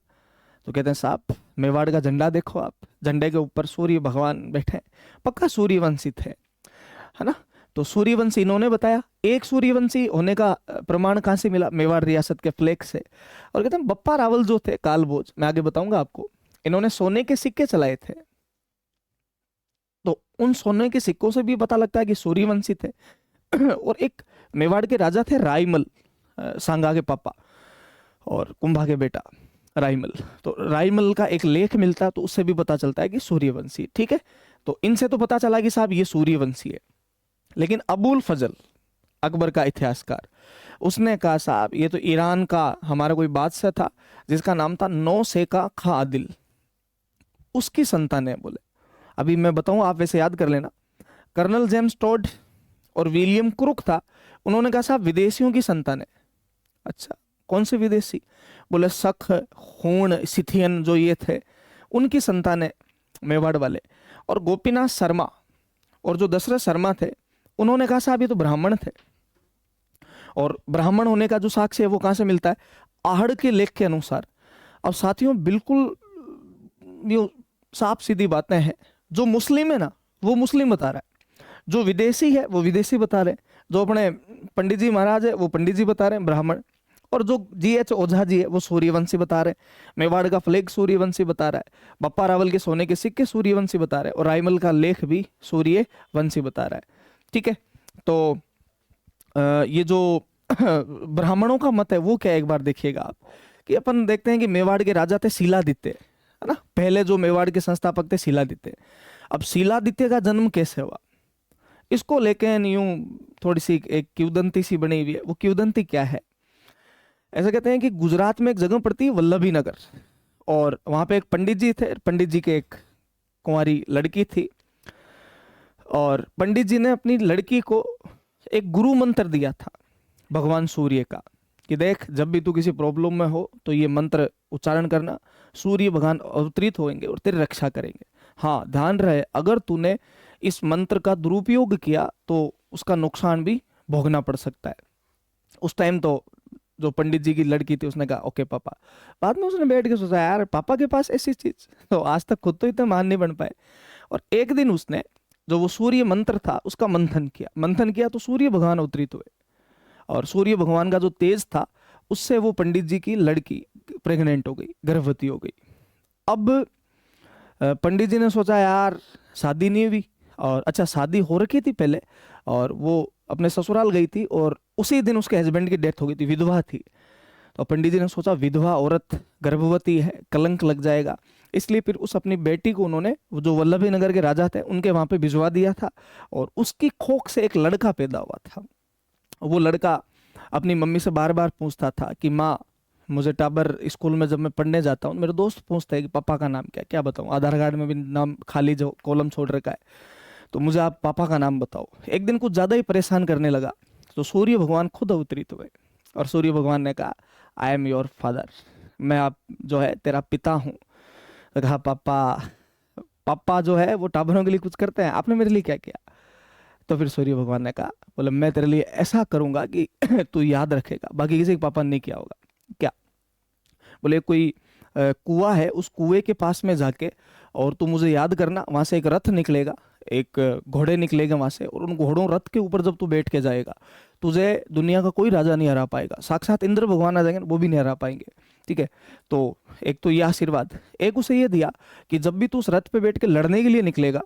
तो कहते हैं साहब मेवाड़ का झंडा देखो आप, झंडे के ऊपर सूर्य भगवान बैठे, पक्का सूर्यवंशी थे, है ना। तो सूर्यवंशी इन्होंने बताया। एक सूर्यवंशी होने का प्रमाण कहां से मिला, मेवाड़ रियासत के फ्लैग से। और कहते हैं बप्पा रावल जो थे कालभोज, मैं आगे बताऊंगा आपको, इन्होंने सोने के सिक्के चलाए थे, तो उन सोने के सिक्कों से भी पता लगता है कि सूर्यवंशी थे। और एक मेवाड़ के राजा थे रायमल, सांगा के पापा और कुंभा के बेटा रायमल, तो रायमल का एक लेख मिलता है, तो उससे भी पता चलता है कि सूर्यवंशी। ठीक है, तो इनसे तो पता चला कि साहब ये सूर्यवंशी है। लेकिन अबुल फजल अकबर का इतिहासकार, उसने कहा साहब ये तो ईरान का हमारा कोई बादशाह था जिसका नाम था नौसेका खां आदिल, उसकी संतान है। बोले अभी मैं बताऊं, आप वैसे याद कर लेना, कर्नल जेम्स टॉड और विलियम क्रुक था, उन्होंने कहा साहब विदेशियों की संतान है। अच्छा कौन से विदेशी, बोले सख हूण सिथियन जो ये थे उनकी संतान है मेवाड़ वाले। और गोपीनाथ शर्मा और जो दशरथ शर्मा थे, उन्होंने कहा साहब ये तो ब्राह्मण थे। और ब्राह्मण होने का जो साक्ष्य है वो कहां से मिलता है, आहड़ के लेख के अनुसार। अब साथियों बिल्कुल साफ सीधी बातें हैं, जो मुस्लिम है ना वो मुस्लिम बता रहा है, जो विदेशी है वो विदेशी बता रहे हैं, जो अपने पंडित जी महाराज है वो पंडित जी बता रहे हैं ब्राह्मण, और जो GH ओझा जी है वो सूर्यवंशी बता रहे हैं, मेवाड़ का फ्लैग सूर्यवंशी बता रहा है, बप्पा रावल के सोने के सिक्के सूर्यवंशी बता रहे हैं, और रायमल का लेख भी सूर्यवंशी बता रहा है। ठीक है, तो ये जो ब्राह्मणों का मत है वो क्या है, एक बार देखिएगा आप, कि अपन देखते हैं कि मेवाड़ के राजा थे शिलादित्य, है ना, पहले जो मेवाड़ के संस्थापक थे शिलादित्य। अब शिलादित्य का जन्म कैसे हुआ, इसको लेके यूं थोड़ी सी एक किंवदंती सी बनी हुई है। वो किंवदंती क्या है, ऐसा कहते हैं कि गुजरात में एक जगह पड़ती है वल्लभी नगर, और वहां पे एक पंडित जी थे, पंडित जी के एक कुंवारी लड़की थी, और पंडित जी ने अपनी लड़की को एक गुरु मंत्र दिया था भगवान सूर्य का, कि देख जब भी तू किसी प्रॉब्लम में हो तो ये मंत्र उच्चारण करना, सूर्य भगवान अवतरित होंगे और तेरी रक्षा करेंगे। हाँ ध्यान रहे अगर तूने इस मंत्र का दुरुपयोग किया तो उसका नुकसान भी भोगना पड़ सकता है। उस टाइम तो जो पंडित जी की लड़की थी उसने कहा ओके पापा। बाद में उसने बैठ के सोचा यार पापा के पास ऐसी चीज, तो आज तक खुद तो इतना मान नहीं बन पाए। और एक दिन उसने जो वो सूर्य मंत्र था उसका मंथन किया तो सूर्य भगवान अवतरित हुए, और सूर्य भगवान का जो तेज था उससे वो पंडित जी की लड़की प्रेग्नेंट हो गई, गर्भवती हो गई। अब पंडित जी ने सोचा यार शादी नहीं हुई, और अच्छा शादी हो रखी थी पहले, और वो अपने ससुराल गई थी और उसी दिन उसके हस्बैंड की डेथ हो गई थी, विधवा थी। तो पंडित जी ने सोचा विधवा औरत गर्भवती है, कलंक लग जाएगा, इसलिए फिर उस अपनी बेटी को उन्होंने, वो जो वल्लभी नगर के राजा थे उनके वहां पे भिजवा दिया था, और उसकी खोख से एक लड़का पैदा हुआ था। वो लड़का अपनी मम्मी से बार बार पूछता था कि माँ, मुझे टाबर स्कूल में जब मैं पढ़ने जाता हूँ मेरे दोस्त पूछते हैं कि पापा का नाम क्या, क्या बताऊँ, आधार कार्ड में भी नाम खाली जो कॉलम छोड़ रखा है, तो मुझे आप पापा का नाम बताओ। एक दिन कुछ ज्यादा ही परेशान करने लगा, तो सूर्य भगवान खुद अवतरित हुए, और सूर्य भगवान ने कहा आई एम योर फादर, मैं आप जो है तेरा पिता हूँ। तो कहा पापा, पापा जो है वो टाबरों के लिए कुछ करते हैं, आपने मेरे लिए क्या किया? तो फिर सूर्य भगवान ने कहा, बोले मैं तेरे लिए ऐसा करूंगा कि तू याद रखेगा, बाकी किसी के पापा ने नहीं किया होगा। क्या? बोले कोई कुआं है, उस कुएं के पास में जाके और तू मुझे याद करना, वहां से एक रथ निकलेगा, एक घोड़े निकलेगा वहां से, और उन घोड़ों रथ के ऊपर जब तू बैठ के जाएगा तुझे दुनिया का कोई राजा नहीं हरा पाएगा, साक्षात इंद्र भगवान आ जाएंगे वो भी नहीं हरा पाएंगे। ठीक है? तो एक तो ये आशीर्वाद, एक उसे ये दिया कि जब भी तू उस रथ पे बैठ के लड़ने के लिए निकलेगा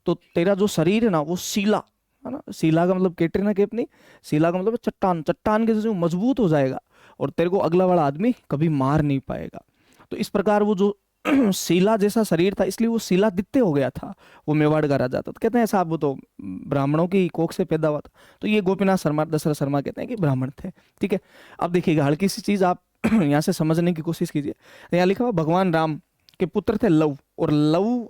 तो तेरा जो शरीर है ना वो सीला, है ना, सीला का मतलब कैटरीना कैफ नहीं, सीला का मतलब है चट्टान, चट्टान के जैसे वो मजबूत हो जाएगा, और तेरे को अगला वाला आदमी कभी मार नहीं पाएगा। तो इस प्रकार वो जो सीला जैसा शरीर था, इसलिए वो शिलादित्य हो गया था, वो मेवाड़ का राजा था। तो कहते हैं साहब वो तो ब्राह्मणों की कोख से पैदा हुआ था। तो ये गोपीनाथ शर्मा, दशरथ शर्मा कहते हैं कि ब्राह्मण थे। ठीक है? अब देखिएगा हल्की सी चीज आप यहाँ से समझने की कोशिश कीजिए। यहाँ लिखा हुआ भगवान राम के पुत्र थे लव, और लव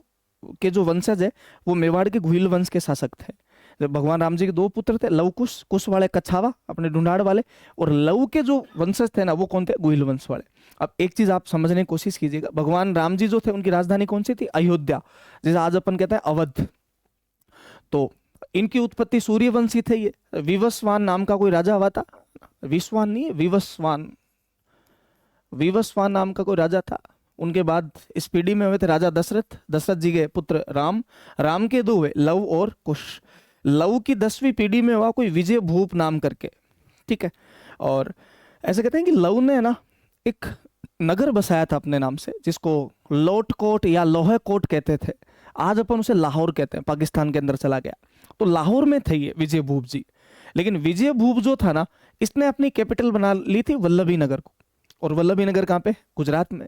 के जो वंशज है वो मेवाड़ के घुइल वंश के शासक थे। जब भगवान राम जी के दो पुत्र थे, लव कुश, कुश वाले कछावा अपने ढूंढाड़ वाले, और लव के जो वंशज थे ना वो कौन थे? घुइल वंश वाले। अब एक चीज आप समझने की कोशिश कीजिएगा, भगवान राम जी जो थे उनकी राजधानी कौन सी थी? अयोध्या, जैसे आज अपन कहते हैं अवध। तो इनकी उत्पत्ति सूर्यवंशी थे। ये विवस्वान नाम का कोई राजा हुआ था, विश्वान नहीं है, विवस्वान, विवस्वान नाम का कोई राजा था। उनके बाद इस पीढ़ी में हुए थे राजा दशरथ, दशरथ जी के पुत्र राम, राम के दो हुए लव और कुश। लव की 10वीं पीढ़ी में हुआ कोई विजय भूप नाम करके। ठीक है? और ऐसे कहते हैं कि लव ने ना एक नगर बसाया था अपने नाम से, जिसको लोट कोट या लोहे कोट कहते थे, आज अपन उसे लाहौर कहते हैं, पाकिस्तान के अंदर चला गया। तो लाहौर में थे ये विजय भूप जी। लेकिन विजय भूप जो था ना, इसने अपनी कैपिटल बना ली थी वल्लभी नगर को, और वल्लभी नगर कहाँ पे? गुजरात में।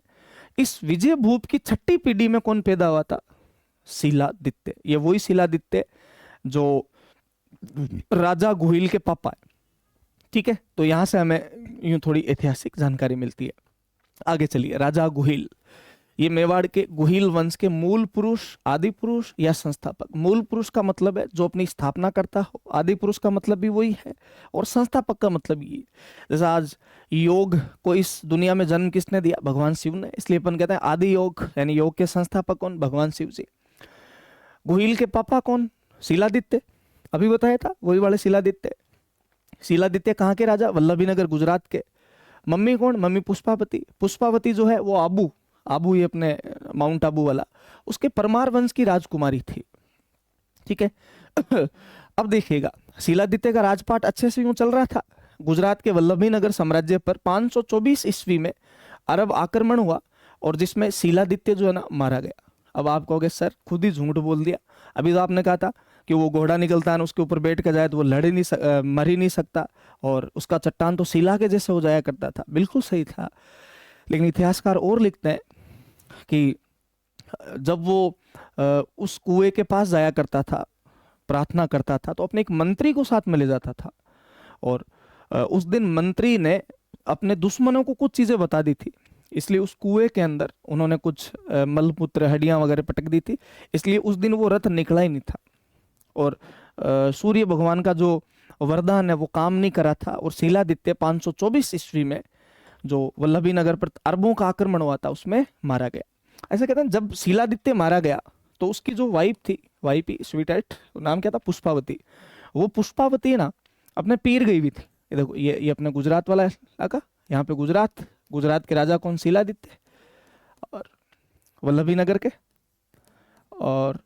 इस विजय भूप की 6ठी पीढ़ी में कौन पैदा हुआ था? शिलादित्य। ये वही शिलादित्य जो राजा गुहिल के पापा है। ठीक है? तो यहां से हमें यूं थोड़ी ऐतिहासिक जानकारी मिलती है। आगे चलिए, राजा गुहिल, ये मेवाड़ के गुहिल वंश के मूल पुरुष, आदि पुरुष या संस्थापक। मूल पुरुष का मतलब है जो अपनी स्थापना करता हो, आदि पुरुष का मतलब भी वही है, और संस्थापक का मतलब ये। जैसा आज योग को इस दुनिया में जन्म किसने दिया? भगवान शिव ने, इसलिए अपन कहते हैं आदि योग, यानी योग के संस्थापक कौन? भगवान शिव जी। गुहिल के पापा कौन? शिलादित्य, अभी बताया था, वही वाले शिलादित्य। शिलादित्य कहाँ के राजा? वल्लभी नगर, गुजरात के। मम्मी कौन? मम्मी पुष्पावती। पुष्पावती जो है वो आबू, आबू ये अपने माउंट आबू वाला, उसके परमार वंश की राजकुमारी थी। ठीक है? अब देखिएगा, शिलादित्य का राजपाट अच्छे से यूं चल रहा था। गुजरात के वल्लभी नगर साम्राज्य पर 524 ईस्वी में अरब आक्रमण हुआ, और जिसमें शिलादित्य जो है ना मारा गया। अब आप कहोगे सर खुद ही झूठ बोल दिया, अभी तो आपने कहा था कि वो घोड़ा निकलता है ना, उसके ऊपर बैठ कर जाए तो वो लड़ ही नहीं मर ही नहीं सकता, और उसका चट्टान तो शिला के जैसे हो जाया करता था। बिल्कुल सही था। लेकिन इतिहासकार और लिखते हैं कि जब वो उस कुएं के पास जाया करता था, प्रार्थना करता था, तो अपने एक मंत्री को साथ में ले जाता था, और उस दिन मंत्री ने अपने दुश्मनों को कुछ चीजें बता दी थी, इसलिए उस कुएं के अंदर उन्होंने कुछ मलमूत्र, हड्डियां वगैरह पटक दी थी, इसलिए उस दिन वो रथ निकला ही नहीं था, और सूर्य भगवान का जो वरदान है वो काम नहीं करा था, और शिलादित्य 524 ईस्वी में जो वल्लभी नगर पर अरबों का आक्रमण हुआ था उसमें मारा गया। ऐसा कहते हैं जब शिलादित्य मारा गया तो उसकी जो वाइफ थी, वाइफ ही स्वीट हार्ट, नाम क्या था? पुष्पावती। वो पुष्पावती है ना अपने पीर गई हुई थी। ये देखो, ये अपने गुजरात वाला इलाका, यहाँ पे गुजरात, गुजरात के राजा कौन? शिलादित्य, और वल्लभी नगर के, और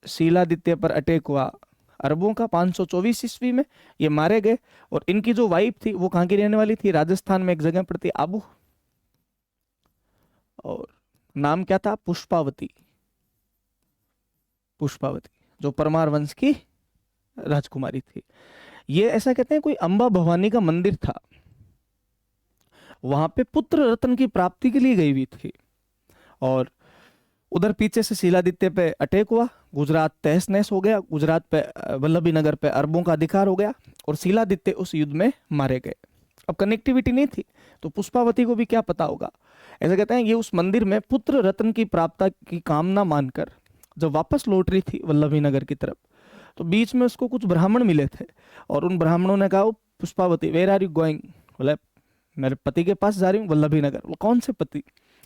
शीलादित्य पर अटैक हुआ अरबों का 524 ईस्वी में, ये मारे गए। और इनकी जो वाइफ थी वो कहाँ की रहने वाली थी, राजस्थान में एक जगह पड़ती आबू, और नाम क्या था, पुष्पावती। पुष्पावती जो परमार वंश की राजकुमारी थी। ये ऐसा कहते हैं कोई अंबा भवानी का मंदिर था, वहां पे पुत्र रत्न की प्राप्ति के लिए गई हुई थी। और उधर पीछे से शीलादित्य पे अटैक हुआ, गुजरात तहस नहस हो गया, गुजरात पे वल्लभी नगर पे अरबों का अधिकार हो गया, और शीलादित्य उस युद्ध में मारे गए। अब कनेक्टिविटी नहीं थी तो पुष्पावती को भी क्या पता होगा। ऐसा कहते हैं ये उस मंदिर में पुत्र रत्न की प्राप्ति की कामना मानकर जब वापस लौट रही थी वल्लभी नगर की तरफ, तो बीच में उसको कुछ ब्राह्मण मिले थे, और उन ब्राह्मणों ने कहा, Pushpavati where are you going, बोले मेरे पति के पास जा रही हूँ वल्लभी नगर। वो कौन से पति,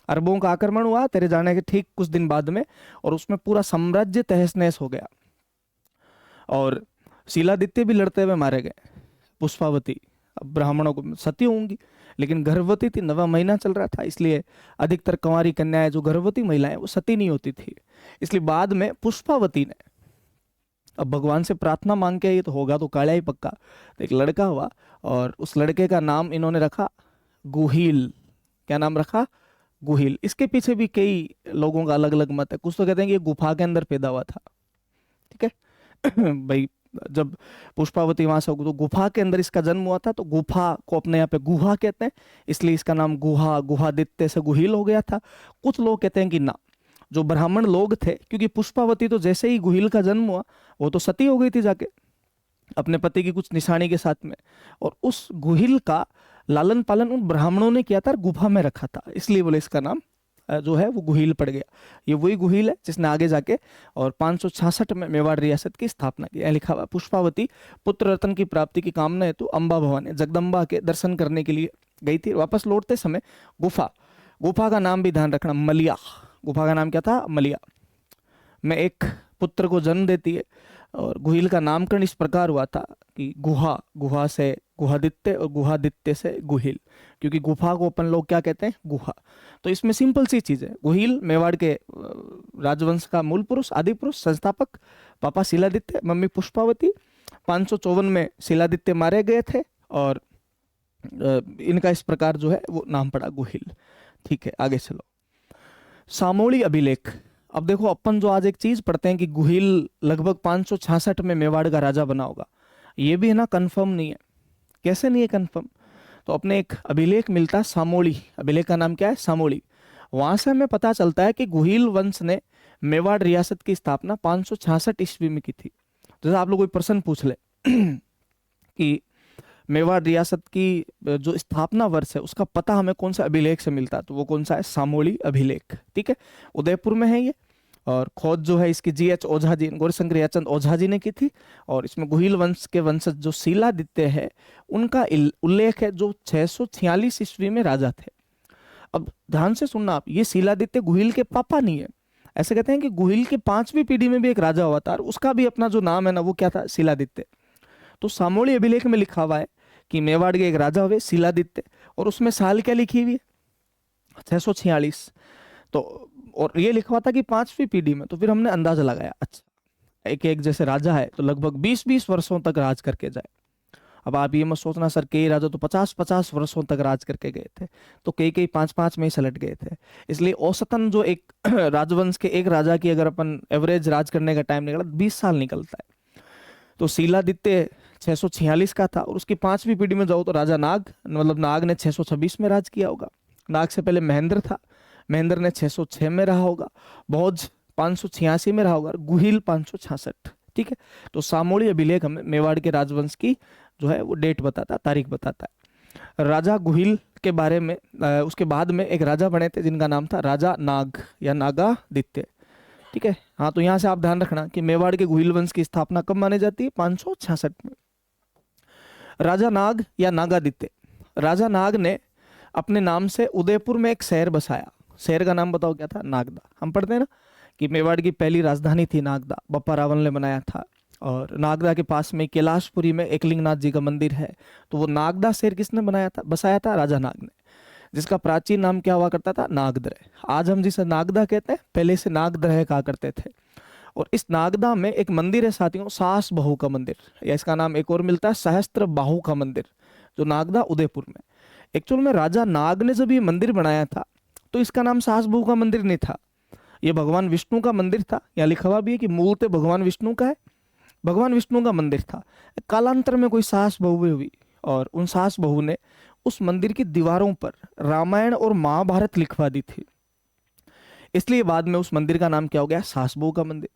अरबों का आक्रमण हुआ तेरे जाने के ठीक कुछ दिन बाद में, और उसमें पूरा साम्राज्य तहस नहस हो गया, और शीलादित्य भी लड़ते हुए मारे गए। पुष्पावती अब ब्राह्मणों को सती होंगी, लेकिन गर्भवती थी, 9वां महीना चल रहा था, इसलिए अधिकतर कंवारी कन्याएं जो गर्भवती महिलाएं वो सती नहीं होती थी। इसलिए बाद में पुष्पावती ने अब भगवान से प्रार्थना मांग के, ये तो होगा तो कालिया ही पक्का, तो एक लड़का हुआ, और उस लड़के का नाम इन्होंने रखा गुहिल। क्या नाम रखा, गुहिल। इसके पीछे भी कई लोगों का अलग अलग मत है। कुछ तो कहते हैं कि ये गुफा के अंदर पैदा हुआ था, ठीक है भाई, जब पुष्पावती वहां से तो गुफा के अंदर इसका जन्म हुआ था, तो गुफा को अपने यहाँ पे गुहा कहते हैं, इसलिए इसका नाम गुहा, गुहादित्य से गुहिल हो गया था। कुछ लोग कहते हैं कि ना, जो ब्राह्मण लोग थे, क्योंकि पुष्पावती तो जैसे ही गुहिल का जन्म हुआ वो तो सती हो गई थी जाके अपने पति की कुछ निशानी के साथ में, और उस गुहिल का लालन पालन उन ब्राह्मणों ने किया था और गुफा में रखा था, इसलिए बोले इसका नाम जो है वो गुहिल पड़ गया। ये वही गुहिल है जिसने आगे जाके और 566 में मेवाड़ रियासत की स्थापना की। यहाँ लिखा हुआ पुष्पावती पुत्र रत्न की प्राप्ति की कामना हेतु अंबा भवानी जगदम्बा के दर्शन करने के लिए गई थी। वापस लौटते समय गुफा, गुफा का नाम भी ध्यान रखना, मलिया। गुफा का नाम क्या था, मलिया में एक पुत्र को जन्म देती है, और गुहिल का नामकरण इस प्रकार हुआ था कि गुहा, गुहा से गुहादित्य और गुहादित्य से गुहिल, क्योंकि गुफा को अपन लोग क्या कहते हैं, गुहा। तो इसमें सिंपल सी चीज है, गुहिल मेवाड़ के राजवंश का मूल पुरुष, आदि पुरुष, संस्थापक, पापा शीलादित्य, मम्मी पुष्पावती। 554 में शीलादित्य मारे गए थे, और इनका इस प्रकार जो है वो नाम पड़ा गुहिल। ठीक है, आगे चलो। सामोली अभिलेख। अब देखो, अपन जो आज एक चीज पढ़ते हैं कि गुहिल लगभग 566 में मेवाड़ का राजा बना होगा, ये भी है ना कंफर्म नहीं है। कैसे नहीं है कंफर्म, तो अपने एक अभिलेख मिलता है सामोली, अभिलेख का नाम क्या है, सामोली। वहां से हमें पता चलता है कि गुहिल वंश ने मेवाड़ रियासत की स्थापना 566 ईस्वी में की थी। जैसे आप लोग कोई प्रश्न पूछ ले कि मेवाड़ रियासत की जो स्थापना वर्ष है उसका पता हमें कौन सा अभिलेख से मिलता है, तो वो कौन सा है, सामोली अभिलेख। ठीक है, उदयपुर में है ये, और खोज जो है इसकी जी एच ओझा जी, गौरीशंकर याचंद ओझा जी ने की थी। और इसमें गुहिल वंश के वंशज जो शीलादित्य है उनका उल्लेख है, जो 646 ईस्वी में राजा थे। अब ध्यान से सुनना आप, ये शीलादित्य गुहिल के पापा नहीं है। ऐसे कहते हैं कि गुहिल के 5वीं पीढ़ी में भी एक राजा हुआ था, और उसका भी अपना जो नाम है ना वो क्या था, शीलादित्य। तो सामोली अभिलेख में लिखा हुआ है कि मेवाड़ के एक राजा हुए शीलादित्य, और उसमें साल क्या लिखी हुई है, 646। तो और ये लिखा हुआ था कि 5वीं पीढ़ी में। तो फिर हमने अंदाजा लगाया, अच्छा एक एक जैसे राजा है तो लगभग 20-20 वर्षों तक राज करके जाए। अब आप ये मत सोचना सर कई राजा तो 50-50 वर्षों तक राज करके गए थे, तो कई कई 5-5 में ही सलट गए थे। इसलिए औसतन जो एक राजवंश के एक राजा की अगर अपन एवरेज राज करने का टाइम निकला 20 साल निकलता है। तो शीलादित्य 646 का था, और उसकी 5वीं पीढ़ी में जाओ तो राजा नाग, मतलब नाग ने 626 में राज किया होगा। नाग से पहले महेंद्र था, महेंद्र ने 606 में रहा होगा, भोज 586 में रहा होगा, गुहिल 566। ठीक है, तो सामोली अभिलेख हमें मेवाड़ के राजवंश की जो है वो डेट बताता, तारीख बताता है। राजा गुहिल के बारे में उसके बाद में एक राजा बने थे जिनका नाम था राजा नाग या नागादित्य। ठीक है, हाँ, तो यहाँ से आप ध्यान रखना कि मेवाड़ के गुहिल वंश की स्थापना कब मानी जाती है, 566 में। राजा नाग या नागादित्य, राजा नाग ने अपने नाम से उदयपुर में एक शहर बसाया। शहर का नाम बताओ क्या था, नागदा। हम पढ़ते हैं ना कि मेवाड़ की पहली राजधानी थी नागदा, बप्पा रावल ने बनाया था। और नागदा के पास में कैलाशपुरी में एकलिंगनाथ जी का मंदिर है। तो वो नागदा शहर किसने बनाया था, बसाया था, राजा नाग ने, जिसका प्राचीन नाम क्या हुआ करता था, नागदह। आज हम जिसे नागदा कहते हैं, पहले से नागदह कहा करते थे। और इस नागदा में एक मंदिर है साथियों, सास बहू का मंदिर, या इसका नाम एक और मिलता है सहस्त्र बाहु का मंदिर, जो नागदा उदयपुर में। एक्चुअल में राजा नाग ने जब ये मंदिर बनाया था तो इसका नाम सास बहू का मंदिर नहीं था, ये भगवान विष्णु का मंदिर था। यहाँ लिखा हुआ भी है कि मूर्त भगवान विष्णु का है, भगवान विष्णु का मंदिर था। कालांतर में कोई सास बहू हुई और उन सास बहू ने उस मंदिर की दीवारों पर रामायण और महाभारत लिखवा दी थी, इसलिए बाद में उस मंदिर का नाम क्या हो गया, सास बहू का मंदिर।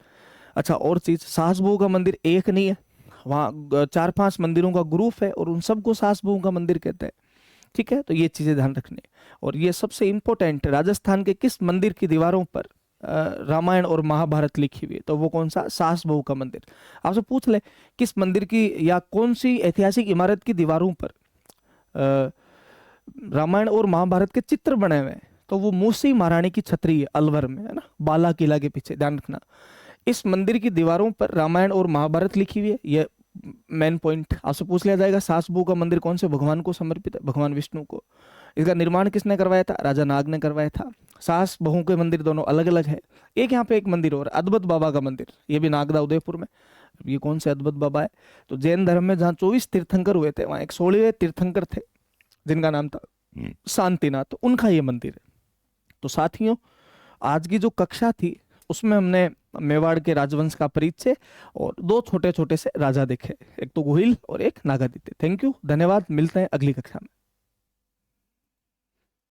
अच्छा, और चीज, सास बहू का मंदिर एक नहीं है, वहाँ 4-5 मंदिरों का ग्रुप है और उन सबको सास बहू का मंदिर कहते हैं। ठीक है, तो ये चीजें ध्यान रखनी। और ये सबसे इंपॉर्टेंट, राजस्थान के किस मंदिर की दीवारों पर रामायण और महाभारत लिखी हुई है, तो वो कौन सा, सास बहू का मंदिर। आपसे पूछ ले किस मंदिर की या कौन सी ऐतिहासिक इमारत की दीवारों पर रामायण और महाभारत के चित्र बने हुए हैं, तो वो मूसी महारानी की छतरी है अलवर में, है ना, बाला किला के पीछे, ध्यान रखना। इस मंदिर की दीवारों पर रामायण और महाभारत लिखी हुई है, ये मेन पॉइंट आपसे पूछ लिया जाएगा। सास बहू का मंदिर कौन से भगवान को समर्पित है, भगवान विष्णु को। इसका निर्माण किसने करवाया था, राजा नाग ने करवाया था। सास बहू के मंदिर दोनों अलग अलग है। एक यहाँ पे एक मंदिर और अद्भुत बाबा का मंदिर, ये भी नागदा उदयपुर में। ये कौन से अद्भुत बाबा है, तो जैन धर्म में जहाँ 24 तीर्थंकर हुए थे, वहाँ एक 16वें तीर्थंकर थे जिनका नाम था शांतिनाथ, तो उनका ये मंदिर है। तो साथियों, आज की जो कक्षा थी उसमें हमने मेवाड़ के राजवंश का परिचय और 2 छोटे छोटे से राजा देखे, एक तो गोहिल और एक नागादित्य। थैंक यू, धन्यवाद, मिलते हैं अगली कक्षा में।